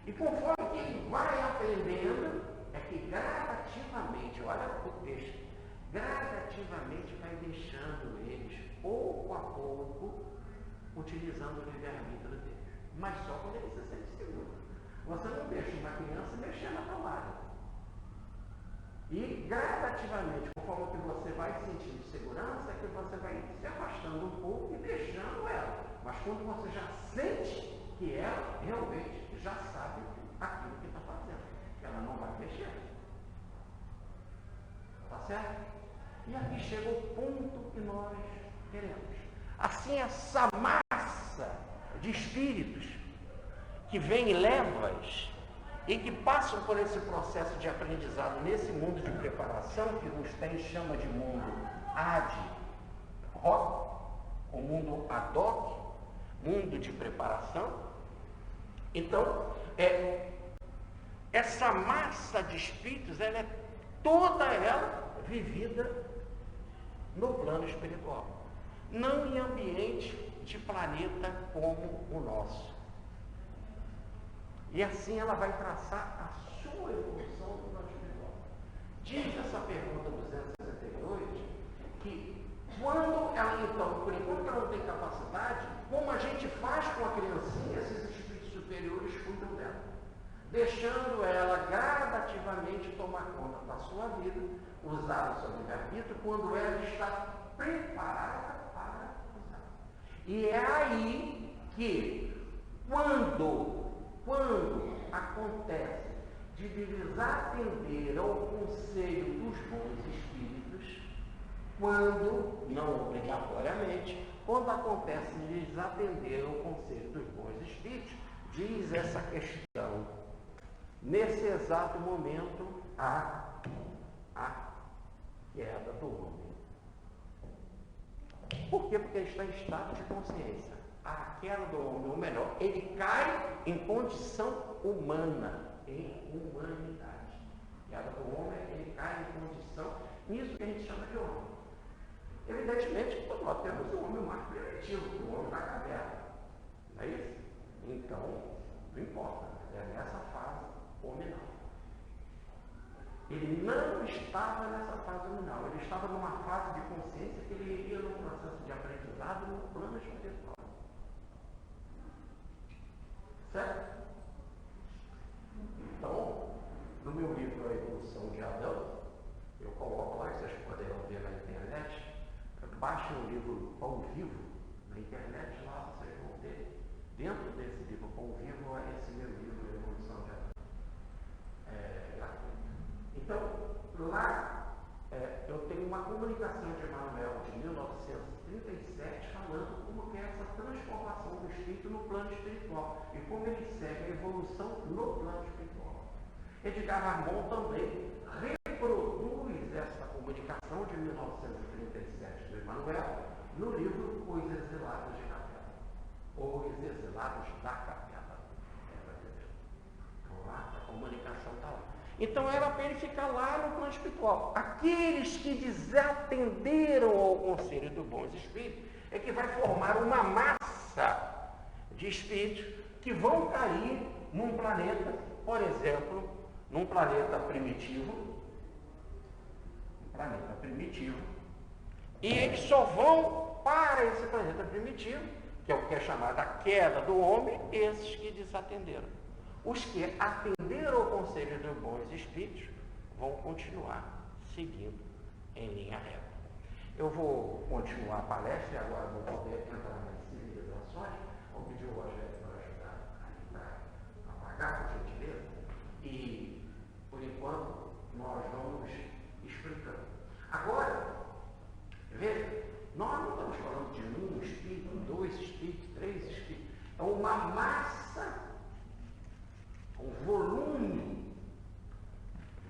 E conforme que ele vai aprendendo, é que gradativamente, olha o texto, gradativamente vai deixando eles, pouco a pouco, utilizando o livre-arbítrio deles. Mas só quando ele se sente seguro. Você não deixa uma criança mexer na tomada. E gradativamente, conforme que você vai sentindo segurança, é que você vai se afastando um pouco e deixando ela. Mas quando você já sente que ela realmente já sabe aquilo que está fazendo, ela não vai mexer. Tá certo? E aqui chega o ponto que nós queremos. Assim, essa massa de espíritos que vem em levas e que passam por esse processo de aprendizado nesse mundo de preparação, que Rustem chama de mundo ad hoc, o mundo ad hoc, mundo de preparação. Então, essa massa de espíritos, ela é toda ela vivida no plano espiritual, não em ambiente de planeta como o nosso. E assim ela vai traçar a sua evolução no plano espiritual. Diz essa pergunta 268 que quando ela, então, por enquanto ela não tem capacidade, como a gente faz com a criancinha, esses espíritos superiores cuidam dela, deixando ela gradativamente tomar conta da sua vida, usar o seu livre-arbítrio quando ela está preparada para usar. E é aí que, quando acontece de desatender ao conselho dos bons espíritos, quando, não obrigatoriamente, quando acontece de desatender ao conselho dos bons espíritos, diz essa questão, nesse exato momento, a queda do homem. Por quê? Porque ele está em estado de consciência. A queda do homem, ou melhor, ele cai em condição humana, em humanidade. A queda do homem, ele cai em condição, nisso que a gente chama de homem. Evidentemente que nós temos o homem mais primitivo, o homem da caverna. Não é isso? Então, não importa, é nessa fase hominal. Ele não estava nessa fase hominal, ele estava numa fase de consciência que ele iria num processo de aprendizado no plano espiritual. Certo? Então, no meu livro A Evolução de Adão, eu coloco lá, vocês poderão ver na internet, baixem o livro Pão Vivo na internet, lá vocês vão ter, dentro desse livro Pão Vivo, é esse meu livro A Evolução de Adão. Gratuito. Então, lá eu tenho uma comunicação de Emmanuel de 1937 falando como que é essa transformação do espírito no plano espiritual e como ele segue a evolução no plano espiritual. Edgar Ramon também reproduz essa comunicação de 1937 do Emmanuel no livro Os Exilados de Capela, ou Os Exilados da Capela. Então lá, a comunicação está lá. Então era para ele ficar lá no plano espiritual. Aqueles que desatenderam ao conselho dos bons espíritos é que vai formar uma massa de espíritos que vão cair num planeta, por exemplo, num planeta primitivo, e eles só vão para esse planeta primitivo, que é o que é chamado a queda do homem, esses que desatenderam. Os que atenderam ao conselho dos bons espíritos vão continuar seguindo em linha reta. Eu vou continuar a palestra e agora vou poder entrar nas civilizações. Vou pedir o Rogério para ajudar a apagar, por gentileza. E, por enquanto, nós vamos explicando. Agora, veja, nós não estamos falando de um espírito, dois espíritos, três espíritos. É uma massa, um volume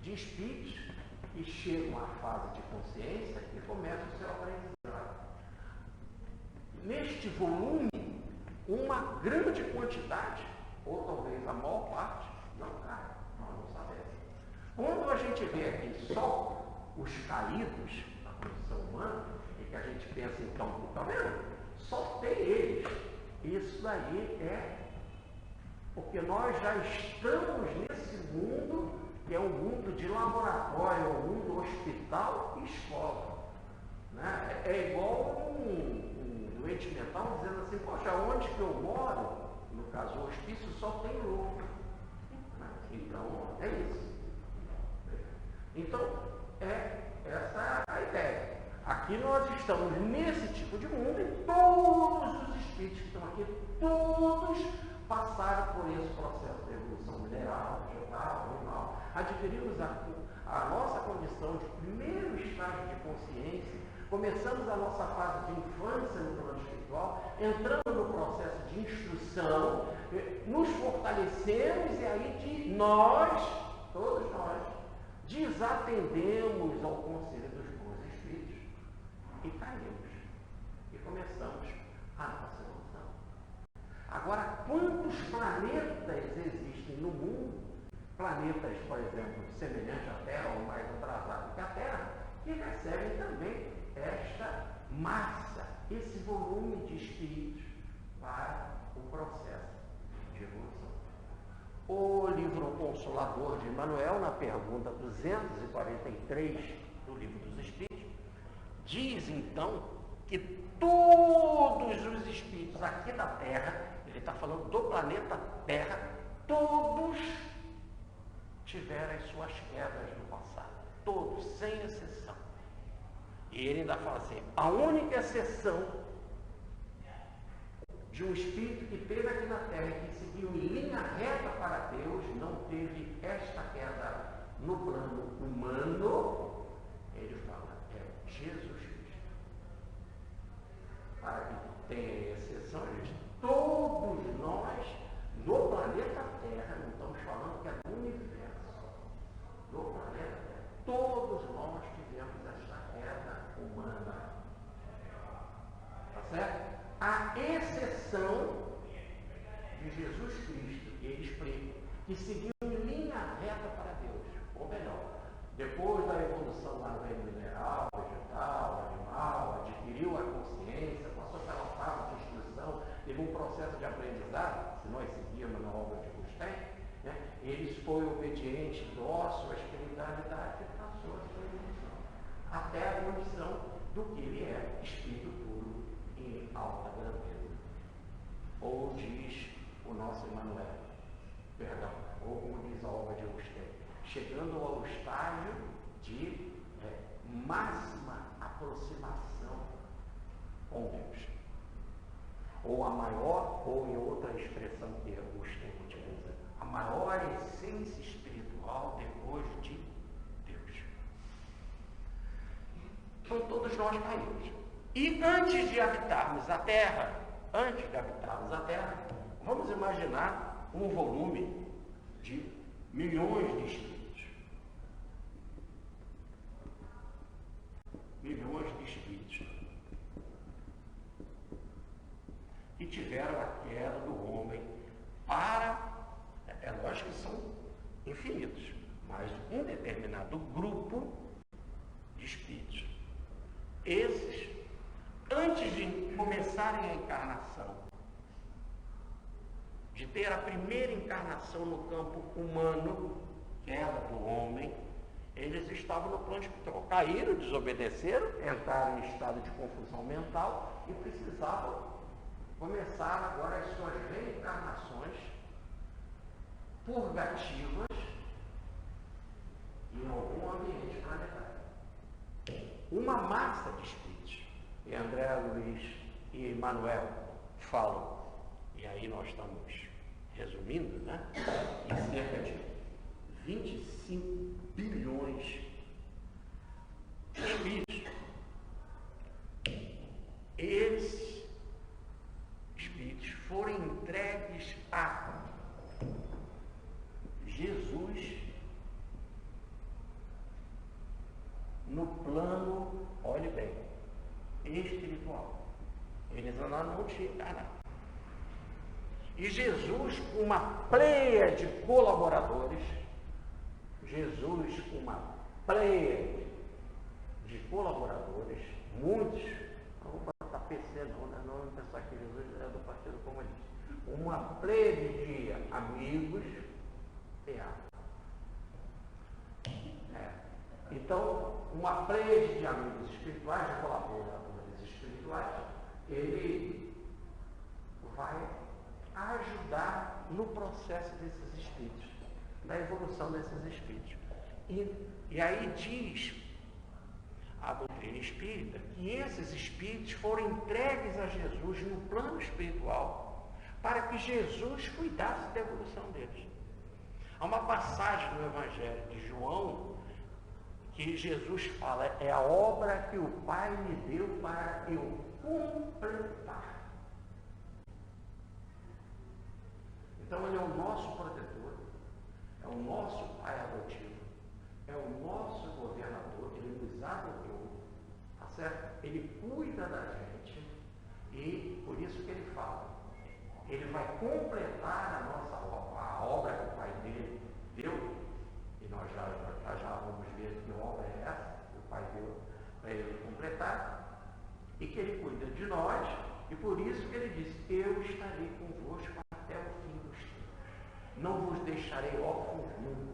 de espíritos que chegam à fase de consciência e começam o seu aprendizado. Neste volume, uma grande quantidade, ou talvez a maior parte, não cai, nós não sabemos. Quando a gente vê aqui só os caídos da condição humana, e que a gente pensa então, está vendo? Só tem eles. Isso daí é porque nós já estamos nesse mundo que é um mundo de laboratório, um mundo hospital e escola. Né? É igual um doente mental dizendo assim, poxa, onde que eu moro, no caso o hospício, só tem louco. Então, é isso. Então, essa é a ideia. Aqui nós estamos nesse tipo de mundo e todos os espíritos que estão aqui, todos passaram por esse processo de evolução mineral, vegetal, animal. Adquirimos a nossa condição de primeiro estágio de consciência, começamos a nossa fase de infância no plano espiritual, entramos no processo de instrução, nos fortalecemos e aí todos nós, desatendemos ao conselho dos bons espíritos e caímos. E começamos a nossa evolução. Agora, quantos planetas existem no mundo? Planetas, por exemplo, semelhantes à Terra ou mais atrasados que a Terra, que recebem também esta massa, esse volume de espíritos para o processo de evolução. O livro Consolador de Emmanuel, na pergunta 243 do Livro dos Espíritos, diz então que todos os espíritos aqui da Terra, ele está falando do planeta Terra, todos tiveram as suas quedas no passado, todos, sem exceção. E ele ainda fala assim, a única exceção de um espírito que teve aqui na Terra e que seguiu em linha reta para Deus, não teve esta queda no plano humano, ele fala, é Jesus Cristo. Para que tenha exceção, todos nós, no planeta Terra, não estamos falando que é do universo, no planeta Terra, todos nós tivemos esta queda humana. Tá certo? A exceção de Jesus Cristo, ele explica, que seguiu em linha reta para Deus. Ou melhor, depois da evolução lá no reino mineral, vegetal, animal, adquiriu a consciência, passou pela fase de instrução, teve um processo de aprendizado, se nós seguirmos na obra de Agostinho, né? Ele foi obediente, dócil à espiritualidade e passou a sua evolução, até a condição do que ele é, espírito puro em alta grandeza. Ou diz o nosso Emmanuel, ou como diz a obra de Agostinho, chegando ao estágio de máxima aproximação com Deus. Ou a maior, ou em outra expressão que Agostinho utiliza, a maior essência espiritual depois de Deus. Então todos nós caímos. E antes de habitarmos a Terra, vamos imaginar um volume de milhões de espíritos. Milhões de espíritos que tiveram a queda do homem é lógico que são infinitos, mas um determinado grupo de espíritos. Esses, antes de começarem a encarnação, de ter a primeira encarnação no campo humano, queda do homem, eles estavam no plano espiritual. Caíram, desobedeceram, entraram em estado de confusão mental e precisavam começar agora as suas reencarnações purgativas em algum ambiente planetário. uma massa de espíritos. E André Luiz e Manuel falam, e aí nós estamos resumindo, né? Em cerca de 25 bilhões de espíritos. Esses espíritos foram entregues a Jesus no plano, olhe bem, espiritual. Eles ainda não tinham encarnado. E Jesus, com uma pleia de colaboradores, muitos, não vou botar PC não, né? Não vou pensar que Jesus é do Partido Comunista. Uma pleia de amigos teatro. Então, uma pleia de amigos espirituais, de colaboradores espirituais, ele vai ajudar no processo desses espíritos, na evolução desses espíritos. E aí diz a doutrina espírita que esses espíritos foram entregues a Jesus no plano espiritual para que Jesus cuidasse da evolução deles. Há uma passagem no Evangelho de João que Jesus fala, é a obra que o Pai me deu para eu completar. Então ele é o nosso protetor, é o nosso Pai adotivo, é o nosso governador, ele nos adotou, tá certo? Ele cuida da gente e por isso que ele fala, ele vai completar a nossa obra, a obra que o Pai dele deu, e nós já vamos ver que obra é essa, que o Pai deu para ele completar, e que ele cuida de nós, e por isso que ele diz, eu estarei convosco até o fim dos tempos, não vos deixarei órfãos nunca.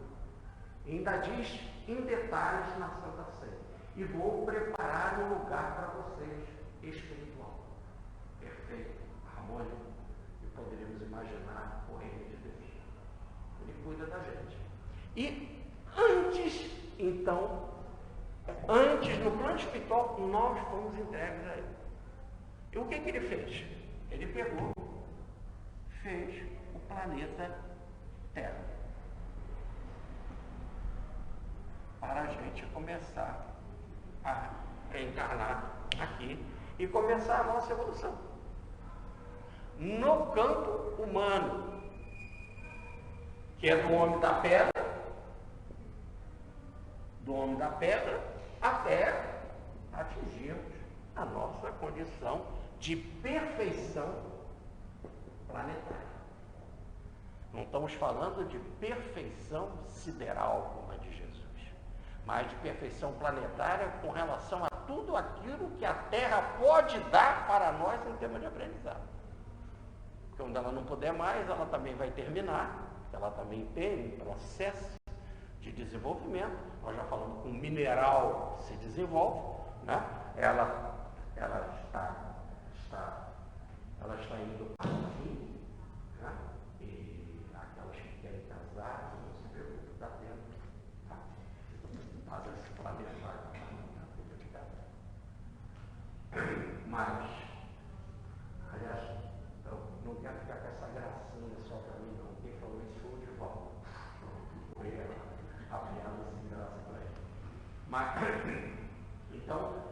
E ainda diz em detalhes na Santa Ceia, e vou preparar um lugar para vocês, espiritual, perfeito, harmônico, e poderíamos imaginar o reino de Deus. Ele cuida da gente. E antes, no plano espiritual, nós fomos entregues a ele. E o que ele fez? Ele pegou, fez o planeta Terra. Para a gente começar a reencarnar aqui e começar a nossa evolução. No campo humano, que é do homem da pedra, até atingirmos a nossa condição de perfeição planetária. Não estamos falando de perfeição sideral como a de Jesus, mas de perfeição planetária com relação a tudo aquilo que a Terra pode dar para nós em termos de aprendizado. Quando ela não puder mais, ela também vai terminar, ela também tem um processo de desenvolvimento. Nós já falamos que o mineral se desenvolve, né? Ela está indo para o fim, né? E aquelas que querem casar, não se preocupem, dá tempo, tá? Mas esse planeta vai ficar. Mas, aliás, eu não quero ficar com essa gracinha só para mim, não. Quem falou isso foi o Divaldo. Foi a piada sem graça para ele. Mas, então,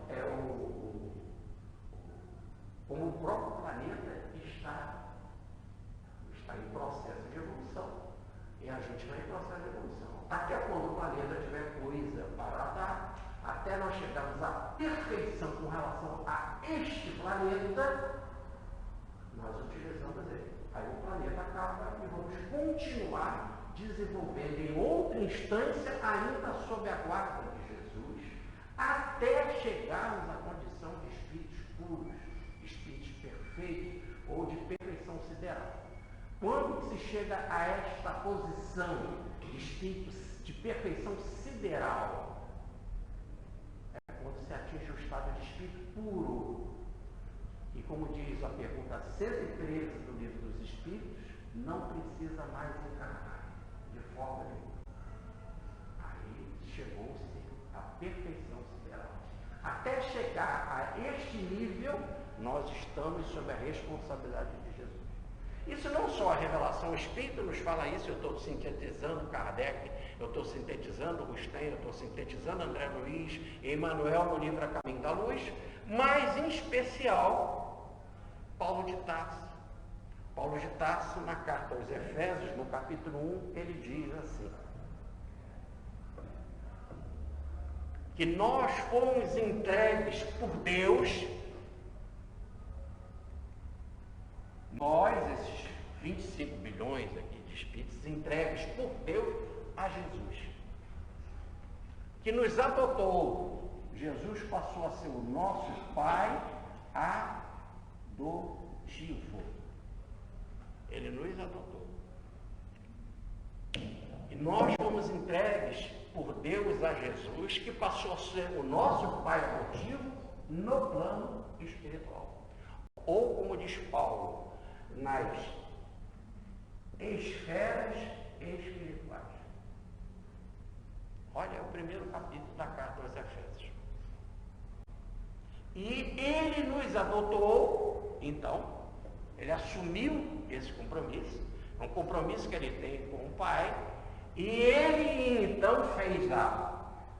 como o próprio planeta está em processo de evolução. E a gente vai em processo de evolução. Até quando o planeta tiver coisa para dar, até nós chegarmos à perfeição com relação a este planeta, nós utilizamos ele. Aí o planeta acaba e vamos continuar desenvolvendo em outra instância, ainda sob a guarda de Jesus, até chegarmos à condição de espíritos puros, espíritos perfeitos ou de perfeição sideral. Quando se chega a esta posição de espíritos de perfeição sideral, é quando se atinge o estado de espírito puro. E como diz a pergunta 113 do Livro dos Espíritos, não precisa mais encarnar de forma nenhuma. Aí chegou-se à perfeição sideral. A chegar a este nível, nós estamos sob a responsabilidade de Jesus. Isso não só a revelação espírita nos fala isso, eu estou sintetizando Kardec, eu estou sintetizando Rustem, eu estou sintetizando André Luiz, Emmanuel no livro A Caminho da Luz, mas em especial Paulo de Tarso. Paulo de Tarso, na carta aos Efésios, no capítulo 1, ele diz assim: que nós fomos entregues por Deus, nós, esses 25 bilhões aqui de espíritos, entregues por Deus a Jesus, que nos adotou. Jesus passou a ser o nosso Pai adotivo. Ele nos adotou. E nós fomos entregues por Deus a Jesus, que passou a ser o nosso Pai adotivo no plano espiritual. Ou, como diz Paulo, nas esferas espirituais. Olha, é o primeiro capítulo da carta aos Efésios. E ele nos adotou, então, ele assumiu esse compromisso, é um compromisso que ele tem com o Pai, e ele então fez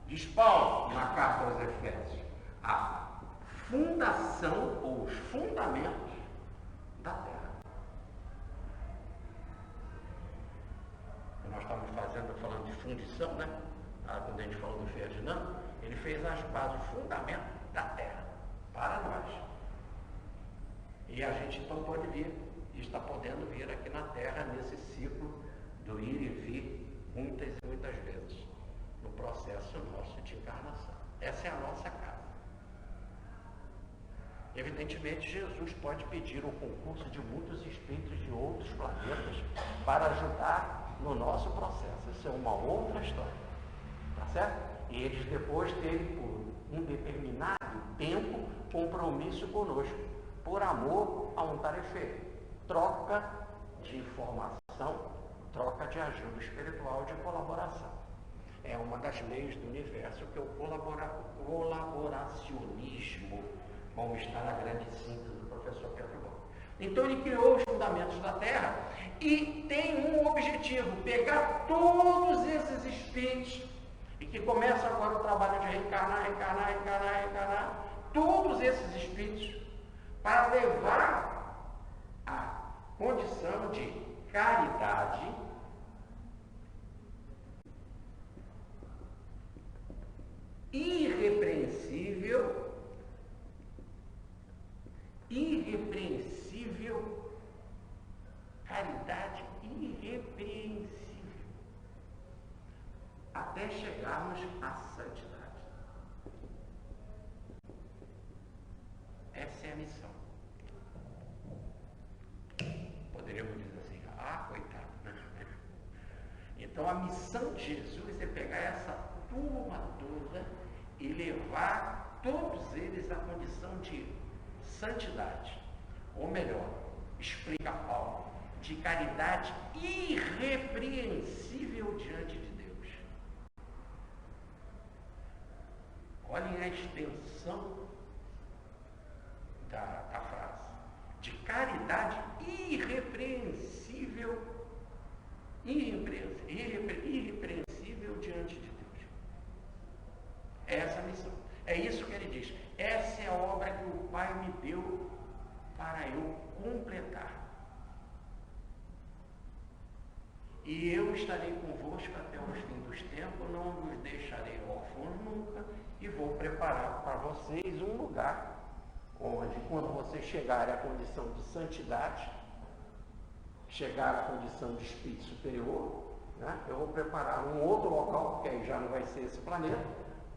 diz Paulo na carta aos Efésios, a fundação ou os fundamentos da terra. Nós estamos falando de fundição, né? Quando a gente falou do Ferdinando, ele fez as bases, o fundamento da terra para nós. E a gente então pode vir, está podendo vir aqui na terra nesse ciclo do ir e vir muitas e muitas vezes no processo nosso de encarnação. Essa é a nossa casa. Evidentemente, Jesus pode pedir o concurso de muitos espíritos de outros planetas para ajudar no nosso processo. Isso é uma outra história, tá certo? E eles depois teve por um determinado tempo compromisso conosco, por amor a um tarefeiro, troca de informação, troca de ajuda espiritual, de colaboração. É uma das leis do universo, que é o colaboracionismo, como está na grande síntese do professor Pedro Gomes. Então ele criou os fundamentos da Terra e tem um objetivo: pegar todos esses espíritos, e que começa agora o trabalho de reencarnar, todos esses espíritos, para levar a condição de caridade, irrepreensível, caridade irrepreensível, até chegarmos à santidade. Essa é a missão. Poderíamos dizer assim: coitado. Então a missão de Jesus é pegar essa turma toda e levar todos eles à condição de santidade, ou melhor, explica Paulo, de caridade irrepreensível diante de Deus. Olhem a extensão da frase, de caridade irrepreensível diante de Deus. É essa a missão. É isso que ele diz. Essa é a obra que o Pai me deu para eu completar. E eu estarei convosco até o fim dos tempos, não vos deixarei órfãos nunca, e vou preparar para vocês um lugar onde, quando vocês chegarem à condição de santidade, chegar à condição de espírito superior, né, eu vou preparar um outro local, porque aí já não vai ser esse planeta,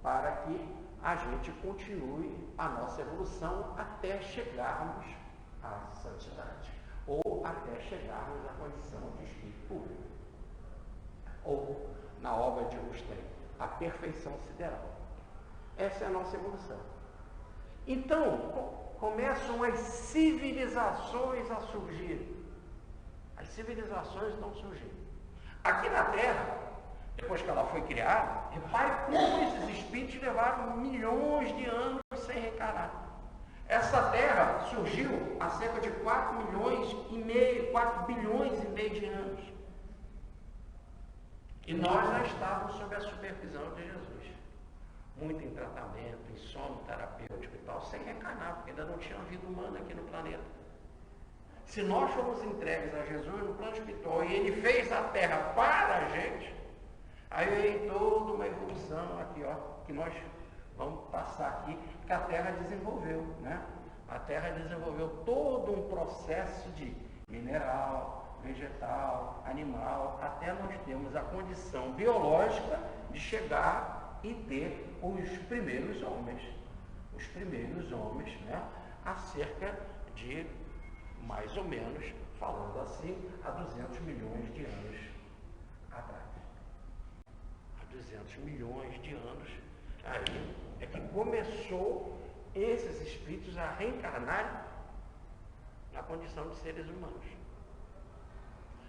para que a gente continue a nossa evolução até chegarmos à santidade, ou até chegarmos à condição de espírito puro, ou, na obra de Rustem, a perfeição sideral. Essa é a nossa evolução. Então, começam as civilizações a surgir. As civilizações estão surgindo. Aqui na Terra, depois que ela foi criada, repare como esses espíritos levaram milhões de anos sem reencarnar. Essa Terra surgiu há cerca de 4 bilhões e meio de anos. E nós já estávamos sob a supervisão de Jesus. Muito em tratamento, em sono terapêutico e tal, sem reencarnar, porque ainda não tinha vida humana aqui no planeta. Se nós fomos entregues a Jesus no plano espiritual e Ele fez a Terra para a gente, aí vem toda uma evolução aqui, ó, que nós vamos passar aqui, que a Terra desenvolveu, né? A Terra desenvolveu todo um processo de mineral, vegetal, animal, até nós termos a condição biológica de chegar e ter os primeiros homens. Os primeiros homens, né? Há cerca de, mais ou menos, falando assim, há 200 milhões de anos atrás. Há 200 milhões de anos, aí é que começou esses espíritos a reencarnarem na condição de seres humanos.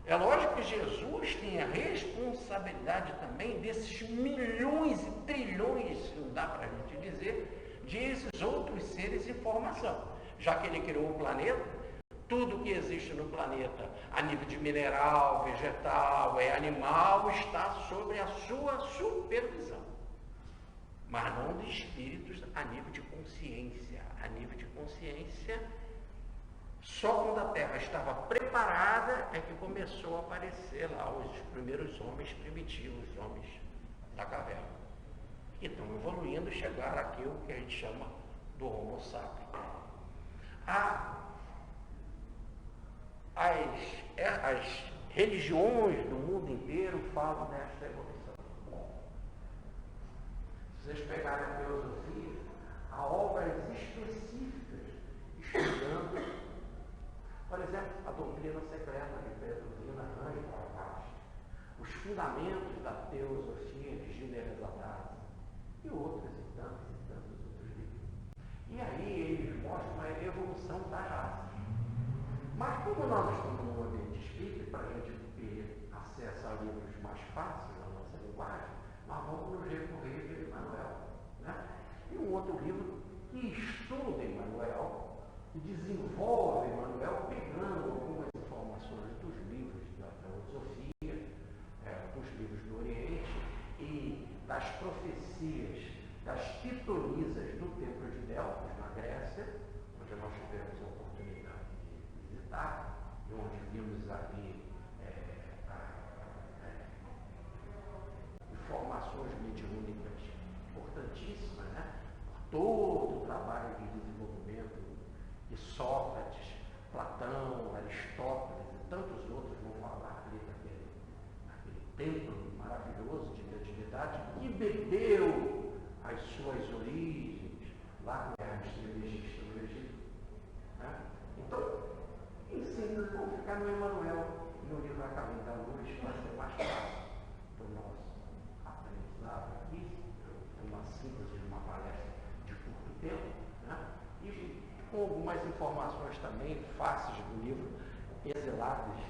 É lógico que Jesus tem a responsabilidade também desses milhões e trilhões, não dá para a gente dizer, de esses outros seres em formação. Já que Ele criou o planeta, tudo que existe no planeta, a nível de mineral, vegetal, animal, está sob a sua supervisão. Mas não de espíritos a nível de consciência. A nível de consciência, só quando a Terra estava preparada é que começou a aparecer lá os primeiros homens primitivos, homens da caverna. Que estão evoluindo e chegaram aqui o que a gente chama do Homo sapiens. As religiões do mundo inteiro falam desta evolução. Se vocês pegarem a filosofia, há obras específicas estudando, por exemplo, a doutrina secreta de Pedro Vina Range Paracast, os fundamentos da teosofia de Gilles Zadar e outros e tantos outros livros. E aí eles mostram a evolução das raças. Mas como nós estamos num ambiente espírita, para a gente ter acesso a livros mais fáceis na nossa linguagem, nós vamos nos recorrer a Emmanuel. Né? E um outro livro que estuda Emmanuel, que desenvolve Emmanuel, pegando algumas informações dos livros da filosofia, dos livros do Oriente e das profecias, das pitonisas do Templo de Delfos, na Grécia, onde nós tivemos a oportunidade de visitar, e onde vimos ali informações mediúnicas importantíssimas, né? Por todo o trabalho de desenvolvimento de Sócrates, Platão, Aristóteles e tantos outros vão falar ali naquele templo maravilhoso de mediunidade que bebeu as suas origens lá no Hermes Trismegisto no Egito. Né? Então, em síntese, vamos ficar no Emmanuel, no livro A Caminho da Luz, vai ser mais fácil do nosso aprendizado aqui, uma síntese de uma palestra de curto tempo, né? E com algumas informações também fáceis do livro Exilados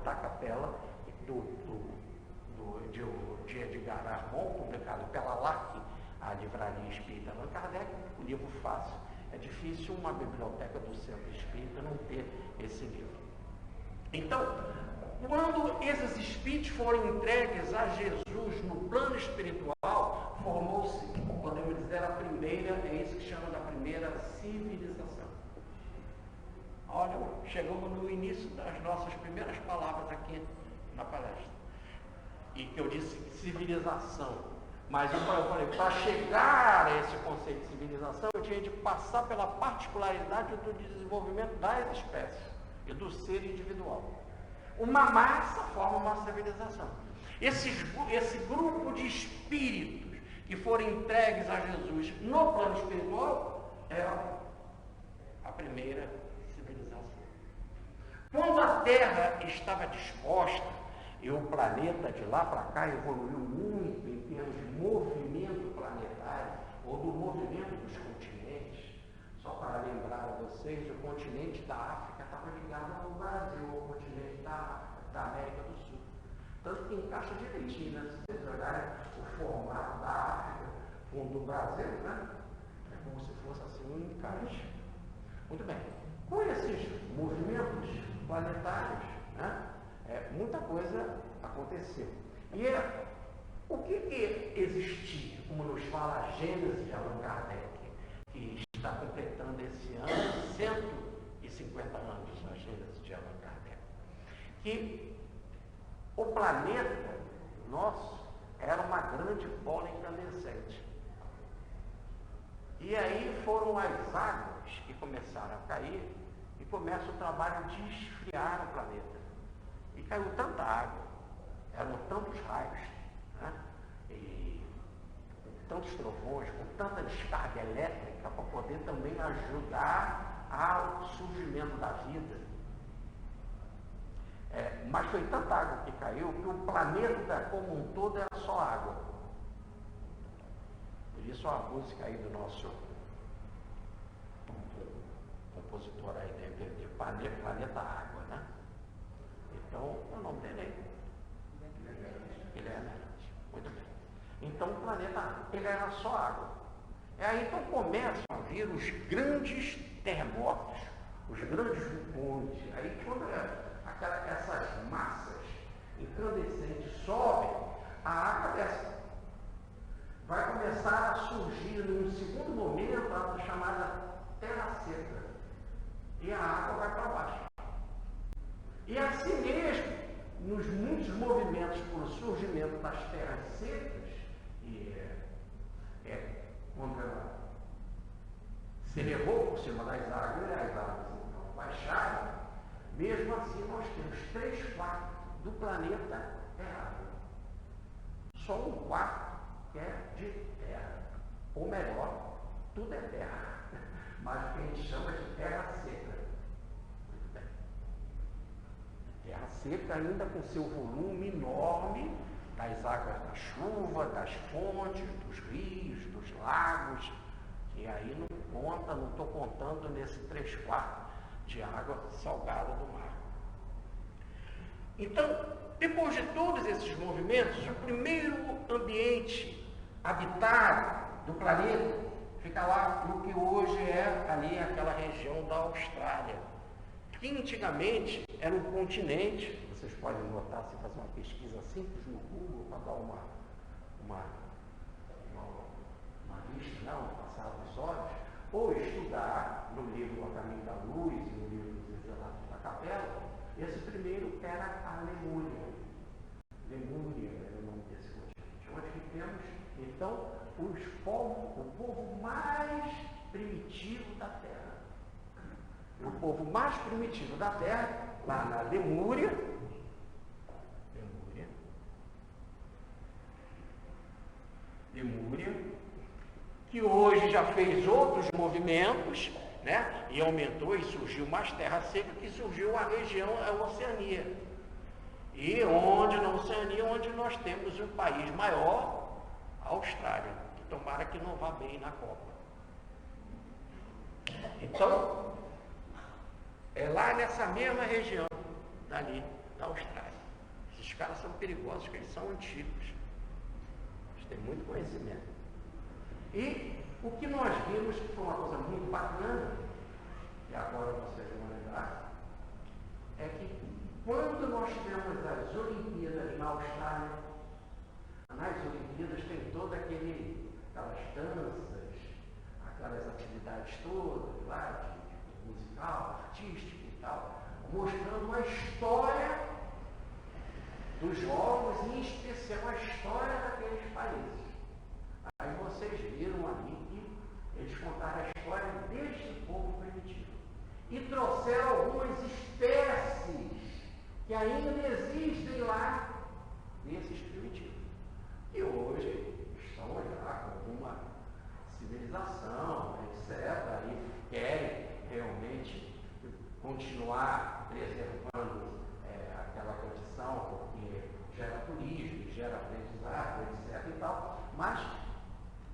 da Capela, de Edgar Armand, publicado pela LAC, a Livraria Espírita Allan Kardec, um livro fácil. É difícil uma biblioteca do Centro Espírita não ter esse livro. Então, quando esses espíritos foram entregues a Jesus no plano espiritual, formou-se, podemos dizer, a primeira, é isso que chama da primeira civilização. Olha, chegamos no início das nossas primeiras palavras aqui na palestra. E que eu disse civilização. Mas eu falei, para chegar a esse conceito de civilização, eu tinha de passar pela particularidade do desenvolvimento das espécies e do ser individual. Uma massa forma uma civilização. Esse grupo de espíritos que foram entregues a Jesus no plano espiritual é a primeira civilização. Quando a Terra estava disposta, e o planeta de lá para cá evoluiu muito em termos de movimento planetário, ou do movimento dos continentes. Só para lembrar a vocês, o continente da África estava ligado ao Brasil, ao continente da América do Sul. Tanto que encaixa direitinho, né? Se vocês olharem o formato da África com o do Brasil, né? É como se fosse assim um encaixe. Muito bem. Com esses movimentos planetários, né, muita coisa aconteceu. E o que existia, como nos fala a Gênese de Allan Kardec, que está completando esse ano 150 anos, a Gênese de Allan Kardec, que o planeta nosso era uma grande bola incandescente. E aí foram as águas que começaram a cair e começa o trabalho de esfriar o planeta. E caiu tanta água, eram tantos raios, né? E com tantos trovões, com tanta descarga elétrica para poder também ajudar ao surgimento da vida. Mas foi tanta água que caiu que o planeta como um todo era só água. Por isso a música aí do nosso compositor aí de Planeta Água, né? Então, o nome dele é Guilherme. Muito bem. Então, o planeta Água, ele era só água. Aí então começam a vir os grandes terremotos, os grandes vulcões. Aí quando essas massas incandescentes sobem, a água desce. Vai começar a surgir num segundo momento a chamada terra seca. E a água vai para baixo. E assim mesmo, nos muitos movimentos por surgimento das terras secas, quando ela se elevou por cima das águas, e as águas então baixaram, mesmo assim nós temos 3/4 do planeta é água. Só 1/4 que é de terra. Ou melhor, tudo é terra. Mas o que a gente chama de terra seca. Muito bem. Terra seca ainda com seu volume enorme das águas da chuva, das fontes, dos rios, dos lagos, que aí não estou contando nesse 3/4 de água salgada do mar. Então, depois de todos esses movimentos, o primeiro ambiente habitado do planeta fica lá no que hoje é ali aquela região da Austrália, que antigamente era um continente. Vocês podem notar se fazer uma pesquisa simples no Google para dar uma vista, não, passar dos olhos, ou estudar no livro O Caminho da Luz e no livro Dos Relatos da Capela. Esse primeiro era a Lemúria. Lemúria era o nome desse continente, onde que temos então o povo mais primitivo da Terra. O povo mais primitivo da Terra, lá na Lemúria, que hoje já fez outros movimentos, né? E aumentou e surgiu mais terra seca, que surgiu a região, a Oceania. E onde na Oceania, onde nós temos um país maior, a Austrália, que tomara que não vá bem na Copa. Então, é lá nessa mesma região dali da Austrália. Esses caras são perigosos, porque eles são antigos. Eles têm muito conhecimento. E o que nós vimos, que foi uma coisa muito bacana, e agora vocês vão lembrar, é que quando nós tivemos as Olimpíadas na Austrália, nas Olimpíadas tem todas aquelas danças, aquelas atividades todas lá, de musical, artística e tal, mostrando a história dos jogos, e em especial a história daqueles países. Aí vocês viram ali que eles contaram a história deste povo primitivo. E trouxeram algumas espécies que ainda existem lá desses primitivos. E hoje estão já com alguma civilização, etc. E querem realmente continuar preservando aquela condição, porque gera turismo, gera aprendizado, etc. e tal. Mas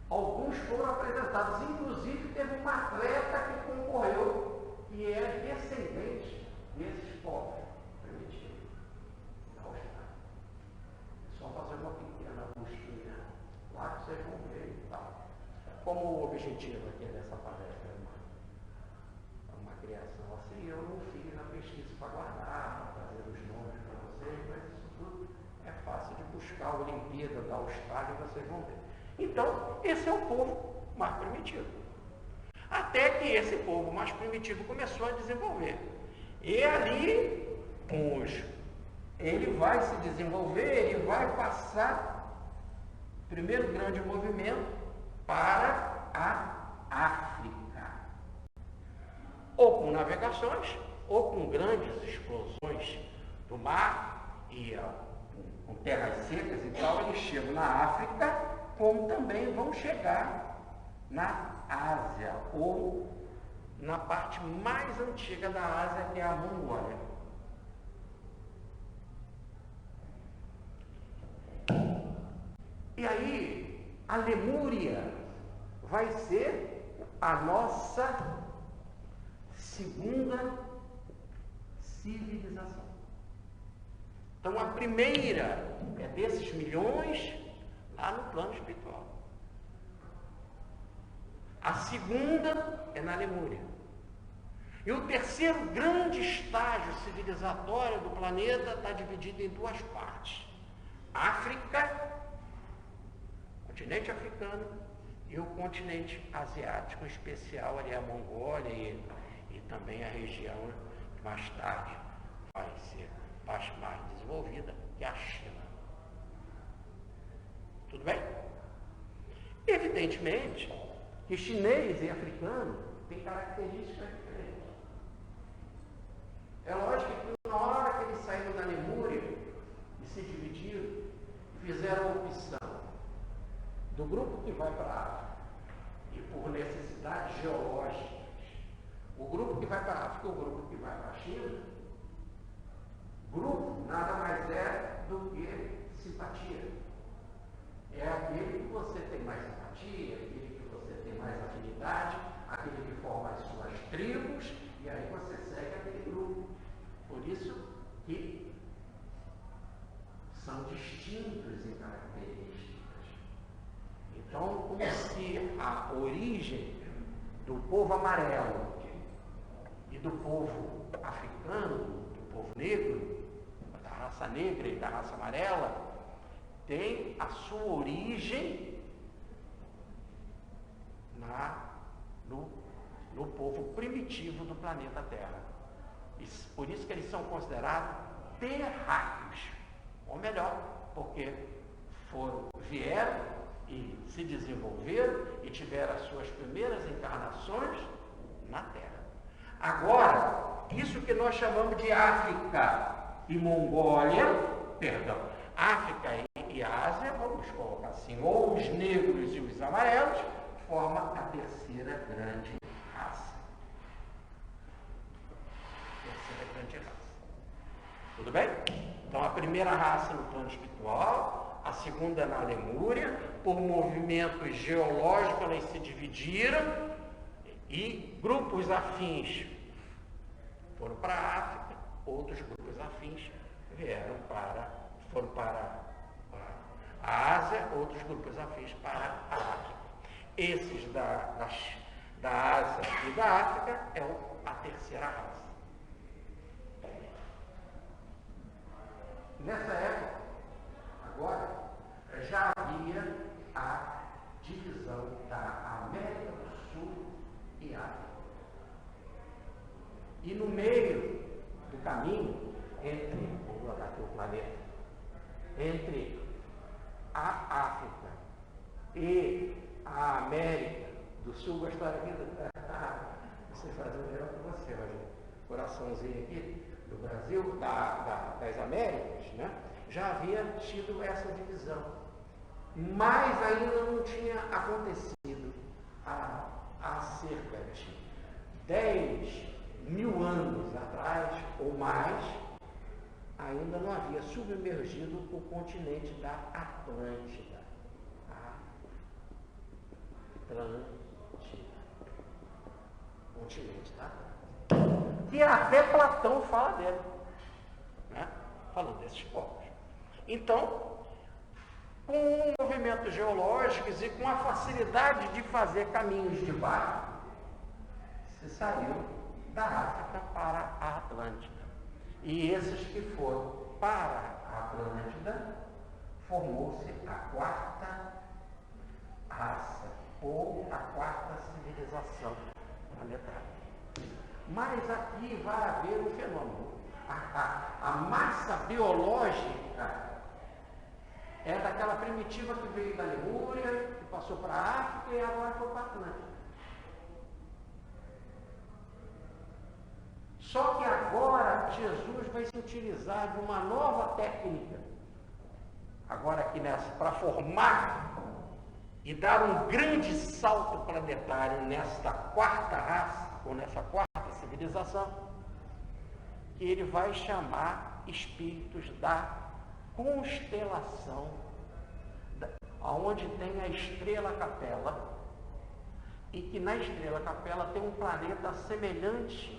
alguns foram apresentados, inclusive teve um atleta que concorreu, que é descendente desses povos primitivos da Austrália. É só fazer uma pequena busquinha lá que vocês vão ver e tal. Como o objetivo aqui dessa palestra é uma pesquisa para guardar, para fazer os nomes para vocês, mas isso tudo é fácil de buscar a Olimpíada da Austrália, vocês vão ver. Então, esse é o povo mais primitivo. Até que esse povo mais primitivo começou a desenvolver. E ali, ele vai se desenvolver, ele vai passar o primeiro grande movimento para a África. Ou com navegações, ou com grandes explosões do mar, e com terras secas e tal, eles chegam na África, como também vão chegar na Ásia, ou na parte mais antiga da Ásia, que é a Mongólia. E aí, a Lemúria vai ser a nossa segunda civilização. Então, a primeira é desses milhões lá no plano espiritual. A segunda é na Lemúria. E o terceiro grande estágio civilizatório do planeta está dividido em duas partes. África, continente africano, e o continente asiático, em especial ali a Mongólia e também a região que mais tarde vai ser mais desenvolvida, que é a China. Tudo bem? Evidentemente que chinês e africano têm características diferentes. É lógico que na hora que eles saíram da Lemúria e se dividiram, fizeram a opção do grupo que vai para a África, e por necessidades geológicas, o grupo que vai para a África e o grupo que vai para a China, grupo nada mais é do que simpatia. É aquele que você tem mais simpatia, aquele que você tem mais afinidade, aquele que forma as suas tribos, e aí você segue aquele grupo. Por isso que são distintos em características. Então, como se a origem do povo amarelo e do povo africano, do povo negro, da raça negra e da raça amarela, tem a sua origem no povo primitivo do planeta Terra. Por isso que eles são considerados terráqueos, ou melhor, porque vieram e se desenvolveram e tiveram as suas primeiras encarnações na Terra. Agora, isso que nós chamamos de África e Mongólia, África e Ásia, vamos colocar assim, ou os negros e os amarelos, forma a terceira grande raça. Terceira grande raça. Tudo bem? Então, a primeira raça no plano espiritual, a segunda na Lemúria, por movimentos geológicos elas se dividiram e grupos afins foram para a África, outros grupos afins foram para a Ásia, outros grupos afins para a África. Esses da Ásia e da África é a terceira raça. Nessa época, agora, já havia a divisão da América do Sul e África. E no meio do caminho vou botar aqui o planeta, entre a África e a América do Sul, gostaria aqui você fazer o melhor que você, Rogério. Coraçãozinho aqui do Brasil, das Américas, né? Já havia tido essa divisão, mas ainda não tinha acontecido há cerca de 10.000 anos atrás ou mais. Ainda não havia submergido o continente da Atlântida. Continente da Atlântida. Que até Platão fala dele, né? Falando desses povos. Então, com movimentos geológicos e com a facilidade de fazer caminhos de barco, se saiu da África para a Atlântida. E esses que foram para a Atlântida, formou-se a quarta raça, ou a quarta civilização planetária. Mas aqui vai haver um fenômeno. A massa biológica é daquela primitiva que veio da Lemúria, que passou para a África e agora foi para a Atlântida. Só que agora Jesus vai se utilizar de uma nova técnica, agora aqui nessa, para formar e dar um grande salto planetário nesta quarta raça, ou nessa quarta civilização, que ele vai chamar espíritos da constelação, onde tem a estrela Capela, e que na estrela Capela tem um planeta semelhante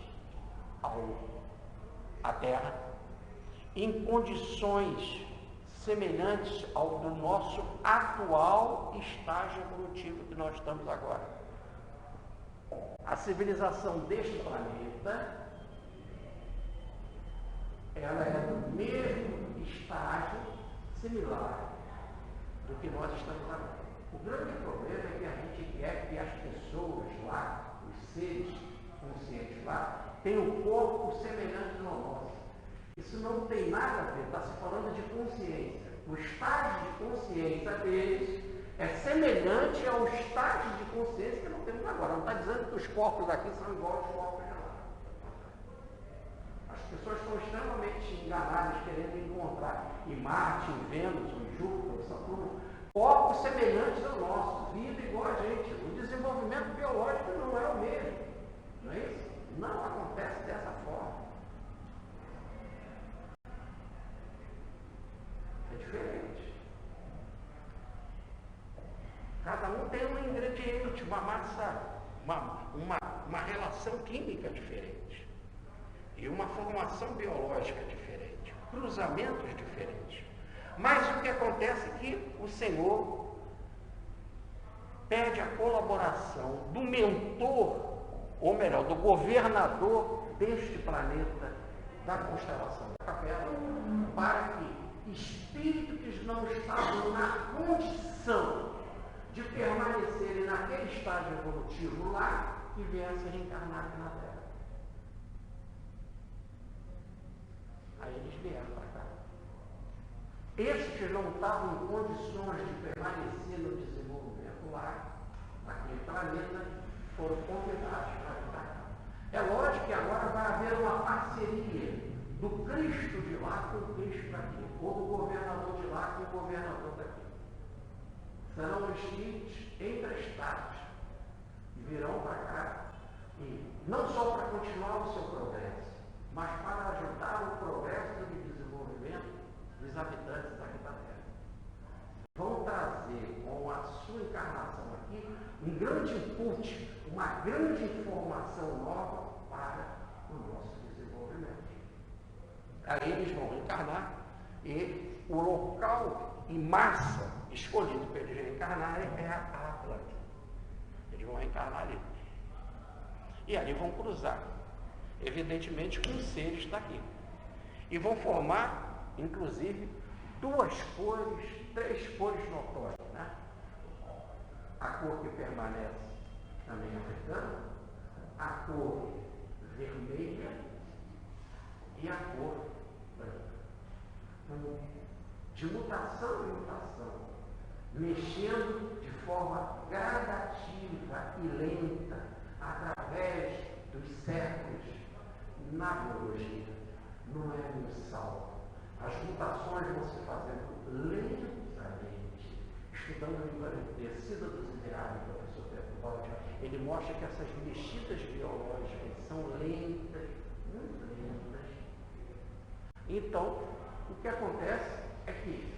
à Terra, em condições semelhantes ao do nosso atual estágio evolutivo que nós estamos agora. A civilização deste planeta, ela é do mesmo estágio similar do que nós estamos agora. O grande problema é que a gente quer que as pessoas lá, os seres conscientes lá, tenham um corpo semelhante ao nosso. Isso não tem nada a ver, está se falando de consciência. O estágio de consciência deles é semelhante ao estágio de consciência que não temos agora. Não está dizendo que os corpos aqui são iguais aos corpos de lá. As pessoas estão extremamente enganadas, querendo encontrar em Marte, em Vênus, em Júpiter, em Saturno, corpos semelhantes ao nosso, vida igual a gente. O desenvolvimento biológico não é o mesmo. Não é isso? Não acontece dessa forma. É diferente. Cada um tem um ingrediente, uma massa, uma relação química diferente. E uma formação biológica diferente. Cruzamentos diferentes. Mas o que acontece é que o Senhor pede a colaboração do mentor, ou melhor, do governador deste planeta, da constelação da Capela, para que espíritos não estavam na condição de permanecerem naquele estágio evolutivo lá, que viessem reencarnar aqui na Terra. Aí eles vieram para cá. Esses que não estavam em condições de permanecer no desenvolvimento lá, naquele planeta, foram convidados para vir para cá. É lógico que agora vai haver uma parceria do Cristo de lá com o Cristo daqui, ou do governador de lá com o governador daqui. Serão espíritos emprestados e virão para cá, e não só para continuar o seu progresso, mas para ajudar o progresso e desenvolvimento dos habitantes daqui da Terra. Vão trazer com a sua encarnação aqui um grande input, uma grande informação nova para o nosso desenvolvimento. Aí eles vão encarnar e o local em massa escolhido para eles reencarnarem é a Atlântida. Eles vão reencarnar ali. E ali vão cruzar, evidentemente, com os seres daqui. E vão formar, inclusive, duas cores, três cores notórias, né? A cor que permanece também africana, a cor vermelha e a cor branca. De mutação em mutação, mexendo de forma gradativa e lenta, através dos séculos, na biologia. Não é um salto. As mutações vão se fazendo lentamente. Estudando o tecido dos ideais, o professor Pedro Baldi, ele mostra que essas mexidas biológicas são lentas, muito lentas. Então, o que acontece é que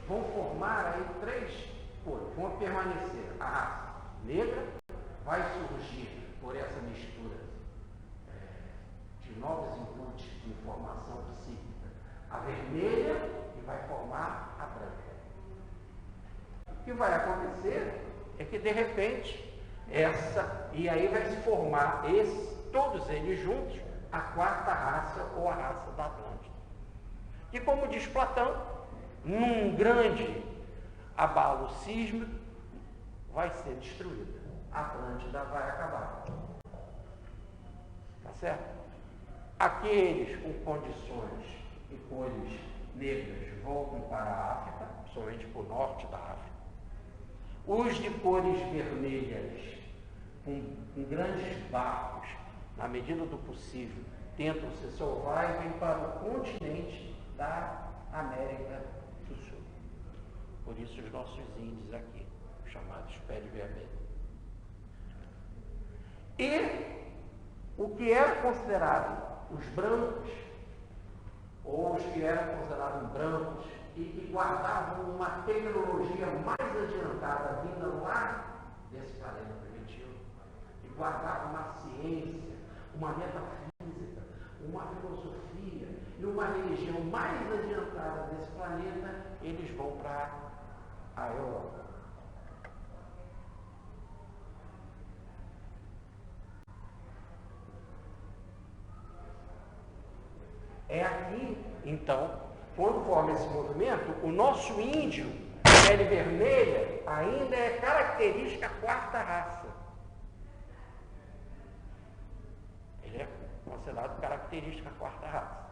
vão formar aí três cores, vão permanecer a raça negra, vai surgir por essa mistura de novos inputs de informação psíquica, a vermelha, e vai formar a branca. O que vai acontecer é que, de repente, e aí vai se formar todos eles juntos, a quarta raça ou a raça da Atlântida. E como diz Platão, num grande abalo sísmico, vai ser destruída. A Atlântida vai acabar. Tá certo? Aqueles com condições e cores negras voltam para a África, principalmente para o norte da África. Os de cores vermelhas, com grandes barcos, na medida do possível, tentam se salvar e vêm para o continente da América do Sul. Por isso os nossos índios aqui, chamados pele vermelha. E o que era considerado os brancos, ou os que eram considerados brancos, e que guardavam uma tecnologia mais adiantada vinda lá desse planeta primitivo, e guardavam uma ciência, uma metafísica, uma filosofia e uma religião mais adiantada desse planeta, eles vão para a Europa. É aqui, então, quando forma esse movimento, o nosso índio, pele vermelha, ainda é característica quarta raça. Ele é considerado característica quarta raça.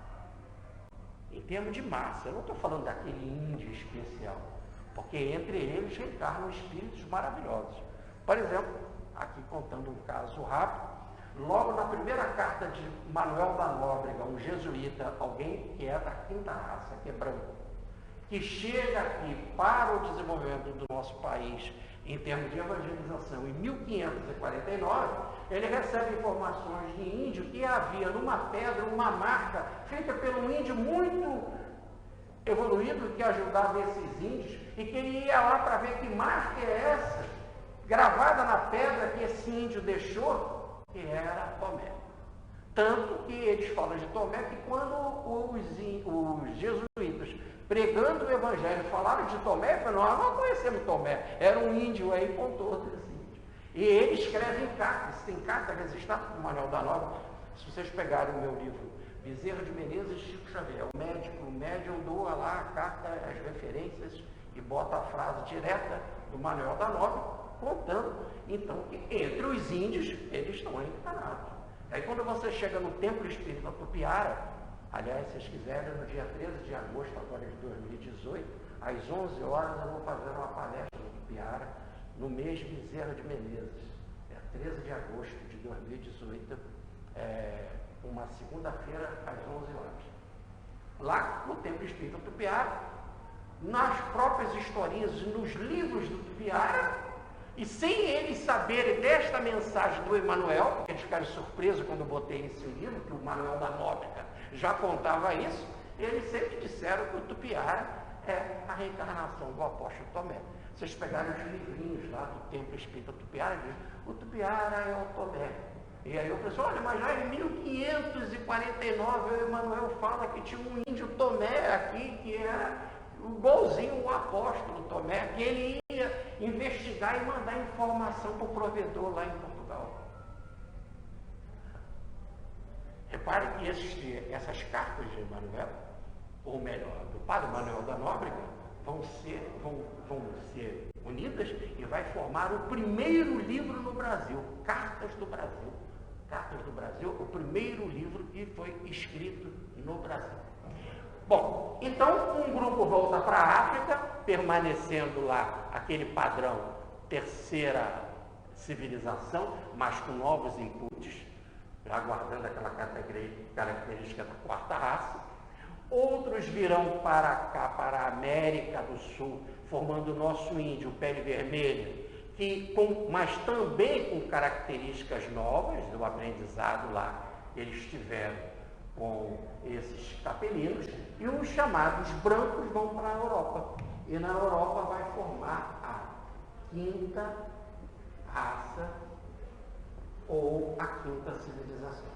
Em termos de massa, eu não estou falando daquele índio especial, porque entre eles reencarnam espíritos maravilhosos. Por exemplo, aqui contando um caso rápido, logo na primeira carta de Manuel da Nóbrega, um jesuíta, alguém que é da quinta raça, que é branco, que chega aqui para o desenvolvimento do nosso país em termos de evangelização em 1549, ele recebe informações de índio que havia numa pedra uma marca feita pelo índio muito evoluído que ajudava esses índios e que ele ia lá para ver que marca é essa, gravada na pedra que esse índio deixou, que era Tomé. Tanto que eles falam de Tomé que quando os jesuítas, pregando o evangelho, falaram de Tomé, falaram, nós não conhecemos Tomé, era um índio aí com todos esses índios. E ele escreve em cartas, tem carta registrada por Manuel da Nóbrega. Se vocês pegarem o meu livro, Bezerra de Menezes e Chico Xavier, o médium doa lá a carta, as referências e bota a frase direta do Manuel da Nóbrega, contando, então, que entre os índios, eles estão encarnados. Aí quando você chega no Templo Espírita Tupiara, aliás, se vocês quiserem, no dia 13 de agosto agora de 2018, às 11 horas eu vou fazer uma palestra no Tupiara, no mês Bezerra de Menezes. É 13 de agosto de 2018, uma segunda-feira, às 11 horas. Lá no Templo Espírita Tupiara, nas próprias historinhas, nos livros do Tupiara, e sem eles saberem desta mensagem do Emmanuel, porque eles ficaram surpresos quando eu botei esse livro, que o Manuel da Nóbrega já contava isso, eles sempre disseram que o Tupiara é a reencarnação do apóstolo Tomé. Vocês pegaram os livrinhos lá do Templo Espírita Tupiara e dizem, o Tupiara é o Tomé. E aí eu pensei, olha, mas já em 1549 o Emmanuel fala que tinha um índio Tomé aqui, que era igualzinho o apóstolo Tomé, que ele ia investigar e mandar informação para o provedor lá em Portugal. Repare que essas cartas de Emmanuel, ou melhor, do padre Manuel da Nóbrega, vão ser unidas e vai formar o primeiro livro no Brasil, Cartas do Brasil. Cartas do Brasil, o primeiro livro que foi escrito no Brasil. Bom, então um grupo volta para a África, permanecendo lá aquele padrão terceira civilização, mas com novos inputs, já guardando aquela característica da quarta raça. Outros virão para cá, para a América do Sul, formando o nosso índio, pele vermelha, mas também com características novas do aprendizado lá que eles tiveram com esses capelinos, e os chamados brancos vão para a Europa. E na Europa vai formar a quinta raça ou a quinta civilização.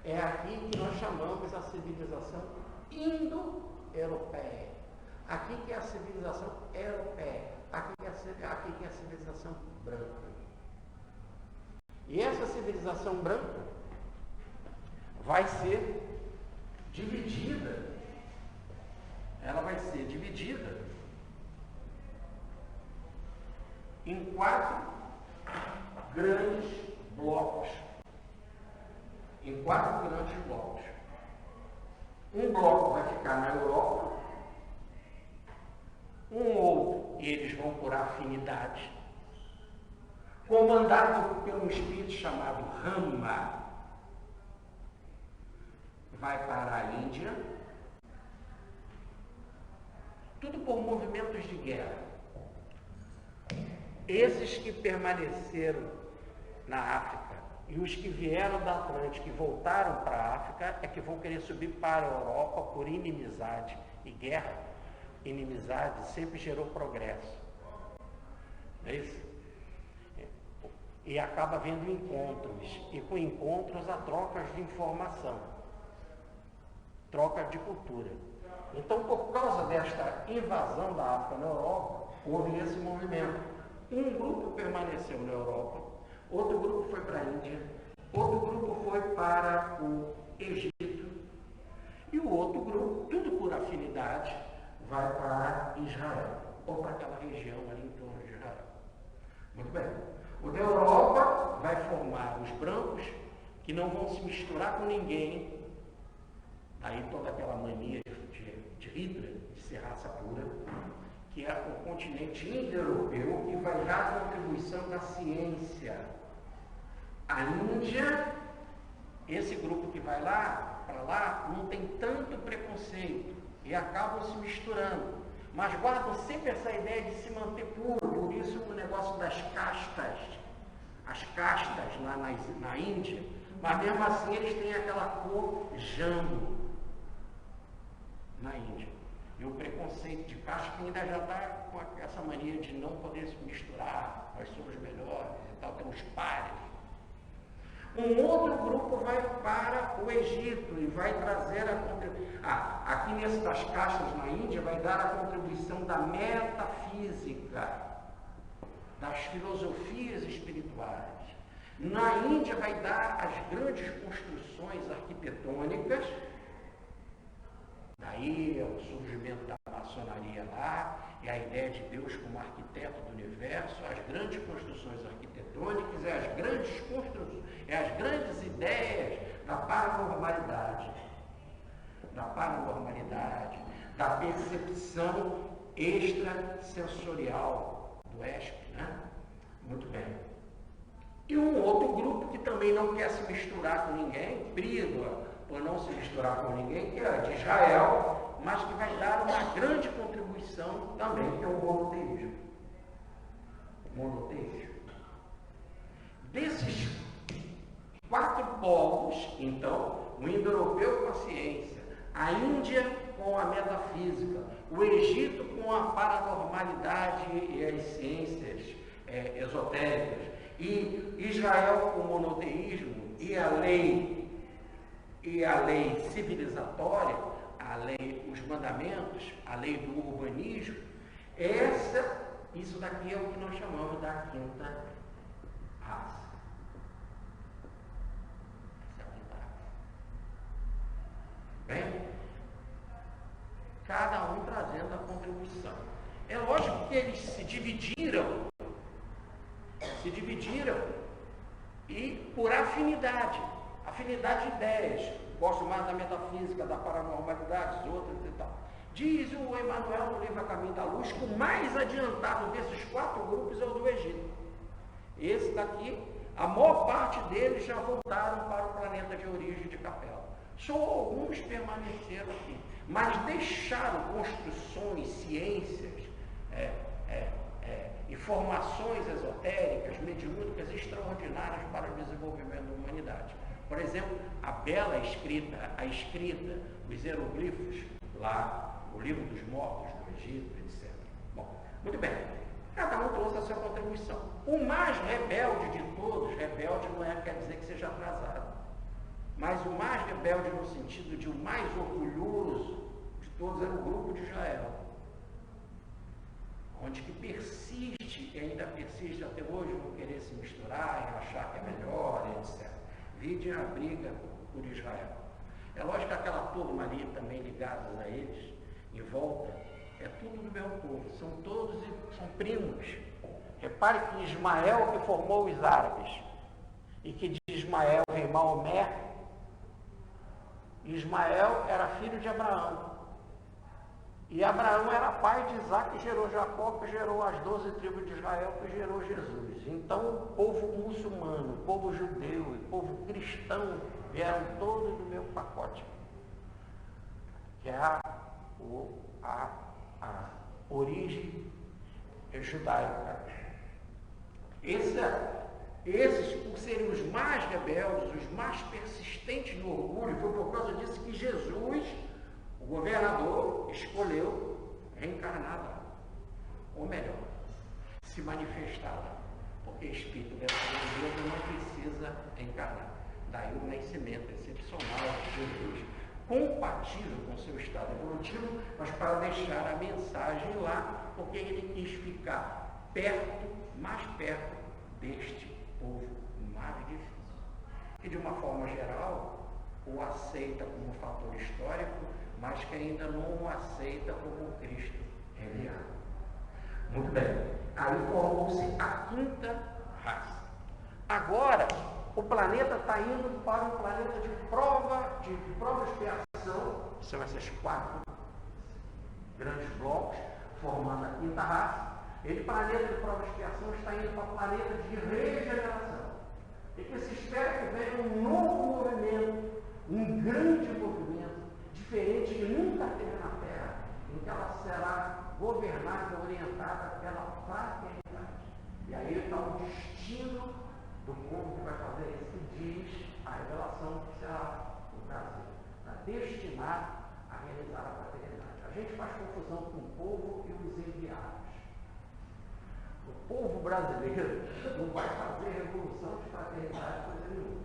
É aqui que nós chamamos a civilização indo-europeia. Aqui que é a civilização europeia. Aqui que é a civilização branca. E essa civilização branca, vai ser dividida. Ela vai ser dividida em 4 grandes blocos. Em 4 grandes blocos. Um bloco vai ficar na Europa, um outro eles vão por afinidade, comandado por um espírito chamado Rama, vai para a Índia, tudo por movimentos de guerra. Esses que permaneceram na África e os que vieram da Atlântica e voltaram para a África é que vão querer subir para a Europa por inimizade e guerra. Inimizade sempre gerou progresso. Não é isso? E acaba havendo encontros, e com encontros há trocas de informação, trocas de cultura. Então, por causa desta invasão da África na Europa, houve esse movimento. Um grupo permaneceu na Europa, outro grupo foi para a Índia, outro grupo foi para o Egito, e o outro grupo, tudo por afinidade, vai para Israel, ou para aquela região ali em torno de Israel. Muito bem. O da Europa vai formar os brancos, que não vão se misturar com ninguém. Aí toda aquela mania de Hitler, de ser raça pura, que é o continente indo-europeu, que vai dar a contribuição da ciência. A Índia, esse grupo que vai lá, para lá, não tem tanto preconceito e acabam se misturando. Mas guardam sempre essa ideia de se manter puro, por isso o negócio das castas, as castas lá na Índia, mas mesmo assim eles têm aquela cor jambo na Índia. E o preconceito de casta que ainda já está com essa mania de não poder se misturar, nós somos melhores e tal, temos pares. Um outro grupo vai para o Egito e vai trazer a contribuição. Aqui nesse das castas na Índia vai dar a contribuição da metafísica, das filosofias espirituais. Na Índia vai dar as grandes construções arquitetônicas, daí é o surgimento da maçonaria lá, é a ideia de Deus como arquiteto do universo, as grandes construções arquitetônicas, as grandes ideias da paranormalidade, da percepção extrasensorial do ESP, né? Muito bem. E um outro grupo que também não quer se misturar com ninguém, briga por não se misturar com ninguém, que é de Israel, mas que vai dar uma grande contribuição também, que é o monoteísmo. Desses 4 povos, então, o indo-europeu com a ciência, a Índia com a metafísica, o Egito com a paranormalidade e as ciências esotéricas, e Israel com o monoteísmo e a lei civilizatória, os mandamentos, a lei do urbanismo, isso daqui é o que nós chamamos da quinta raça. Essa é a quinta raça. Bem, cada um trazendo a contribuição. É lógico que eles se dividiram e por afinidade de ideias. Gosto mais da metafísica, da paranormalidade, outras e tal. Diz o Emmanuel no livro A Caminho da Luz que o mais adiantado desses 4 grupos é o do Egito. Esse daqui, a maior parte deles já voltaram para o planeta de origem de Capela. Só alguns permaneceram aqui, mas deixaram construções, ciências, informações esotéricas, mediúnicas extraordinárias para o desenvolvimento da humanidade. Por exemplo, a bela escrita, os hieroglifos, lá, o livro dos mortos do Egito, etc. Bom, muito bem, cada um trouxe a sua contribuição. O mais rebelde de todos, rebelde não quer dizer que seja atrasado, mas o mais rebelde no sentido de o mais orgulhoso de todos era o grupo de Israel, onde que persiste, e ainda persiste até hoje, não querer se misturar e achar que é melhor, etc. Vide a briga por Israel. É lógico que aquela turma ali também ligada a eles, em volta, é tudo do mesmo povo, são todos, são primos. Repare que Ismael que formou os árabes, e que de Ismael vem Maomé. Ismael era filho de Abraão, e Abraão era pai de Isaac, que gerou Jacó, que gerou as 12 tribos de Israel, que gerou Jesus. Então o povo muçulmano, o povo judeu e o povo cristão vieram todos do mesmo pacote, que é a origem judaica. Esses, por serem os mais rebeldes, os mais persistentes no orgulho, foi por causa disso que Jesus, o governador, escolheu reencarnar lá. Ou melhor, se manifestar lá. Porque espírito dessa natureza não precisa encarnar. Daí o nascimento excepcional de Jesus, compatível com seu estado evolutivo, mas para deixar a mensagem lá, porque ele quis ficar perto, mais perto deste povo mais difícil. E de uma forma geral, o aceita como fator histórico, mas que ainda não o aceita como Cristo enviado. Muito bem. Aí formou-se a quinta raça. Agora, o planeta está indo para um planeta de prova e expiação. São esses 4 grandes blocos, formando a quinta raça. Ele, planeta de prova e expiação, está indo para o planeta de regeneração. E que se espera que venha um novo movimento, um grande movimento, diferente que nunca teve na Terra, em que ela será governada, orientada pela fraternidade. E aí está o destino do povo que vai fazer isso, que diz a revelação que será o Brasil, para destinar a realizar a fraternidade. A gente faz confusão com o povo e os enviados. O povo brasileiro não vai fazer revolução de fraternidade, coisa nenhuma.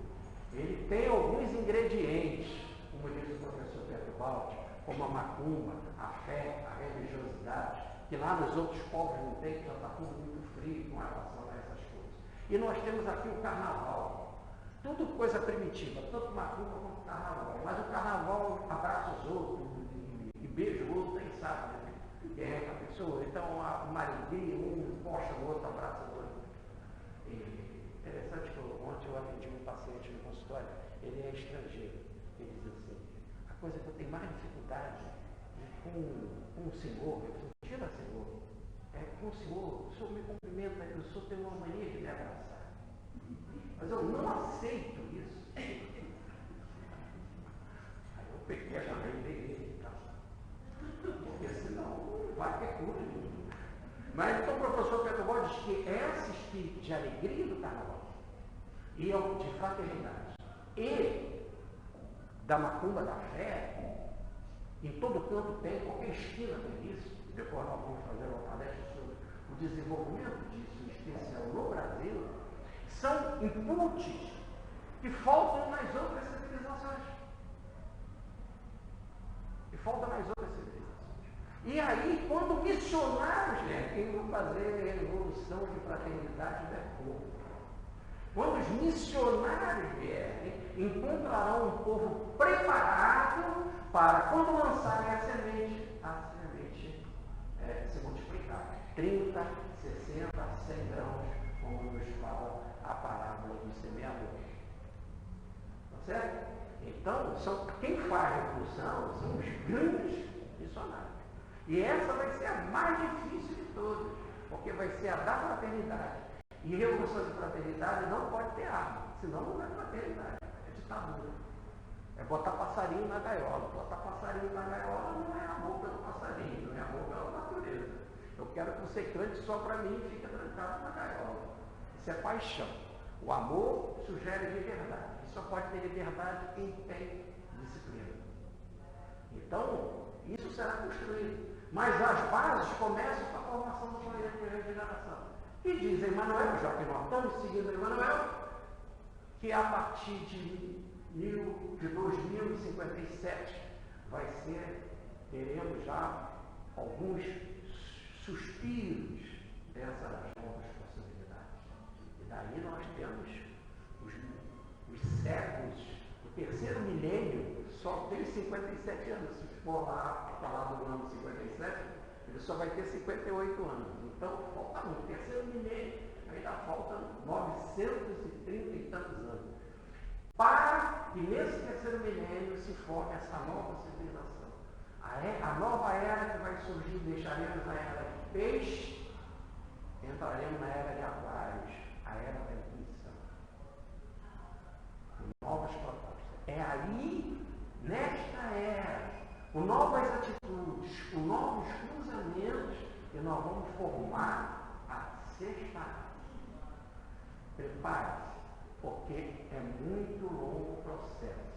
Ele tem alguns ingredientes, como disse o professor Pedro Baldi, como a macumba, a fé, a religiosidade, que lá nos outros povos não tem, que já está tudo muito frio com relação a essas coisas. E nós temos aqui o carnaval. Tudo coisa primitiva, tanto macumba quanto carnaval. Mas o carnaval abraça os outros e beija o outro, nem sabe, né? Quem é a pessoa. Então, uma alegria, um posta o outro, abraça o outro. E interessante que ontem eu atendi um paciente no consultório, ele é estrangeiro. Ele diz assim, a coisa que eu tenho mais dificuldade com o senhor, eu falei, tira senhor, com o senhor me cumprimenta, o senhor tem uma mania de me abraçar. Mas eu não aceito isso. Aí eu peguei a mãe dele, porque senão não vai ter cura. Mas então o professor Pedro Baldi diz que esse espírito de alegria do carnaval e de fraternidade e da macumba da fé, em todo canto tem, qualquer esquina tem isso. Depois nós vamos fazer uma palestra sobre o desenvolvimento disso, em especial no Brasil. São inputs que faltam nas outras civilizações. E aí, quando missionários vêm, vão fazer a revolução de fraternidade do povo. Quando os missionários vierem, encontrarão um povo preparado para, quando lançarem a semente se multiplicar. 30, 60, 100 grãos, como nos fala a parábola do semeador. Tá certo? Então, quem faz a revolução são os grandes missionários. E essa vai ser a mais difícil de todas, porque vai ser a da fraternidade. E revolução de fraternidade não pode ter arma, senão não é fraternidade, é ditadura. É botar passarinho na gaiola. Botar passarinho na gaiola não é amor pelo passarinho, não é amor pela natureza. Eu quero que você cante só para mim e fique trancado na gaiola. Isso é paixão. O amor sugere liberdade. E só pode ter liberdade quem tem disciplina. Então, isso será construído. Mas as bases começam com a formação do planeta de regeneração. E diz Emmanuel, já que nós estamos seguindo Emmanuel, que a partir de 2057 teremos já alguns suspiros dessas novas possibilidades. E daí nós temos os séculos terceiro milênio só tem 57 anos. Se for lá falar do ano 57, ele só vai ter 58 anos. Então, falta muito. Terceiro milênio, ainda faltam 930 e tantos anos. Para que nesse terceiro milênio se forme essa nova civilização. A nova era que vai surgir, deixaremos a era de peixe, entraremos na era de aquários, a era da intuição. Novas propostas. É aí, nesta era, com novas atitudes, com novos cruzamentos, que nós vamos formar a sexta raça. Prepare-se, porque é muito longo o processo.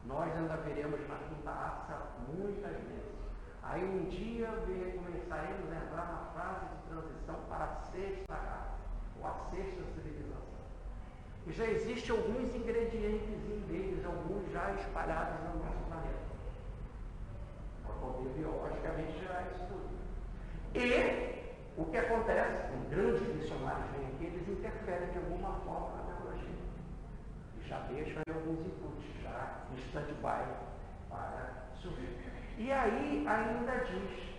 Nós ainda veremos na quinta raça muitas vezes. Aí um dia começaremos a entrar na fase de transição para a sexta raça, ou a sexta civilização. E já existem alguns ingredientes deles, alguns já espalhados no nosso planeta. Para poder biologicamente gerar isso tudo. E o que acontece? Grandes missionários vêm aqui, eles interferem de alguma forma na biologia. E já deixam alguns inputs, já em stand-by para surgir. E aí ainda diz,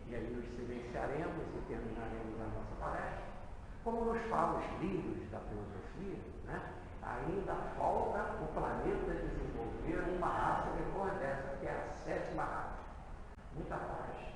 e aí nos silenciaremos e terminaremos a nossa palestra, como nos falam os livros da filosofia, né? Ainda falta o planeta desenvolver uma raça depois dessa, que é a sétima raça. Muita paz.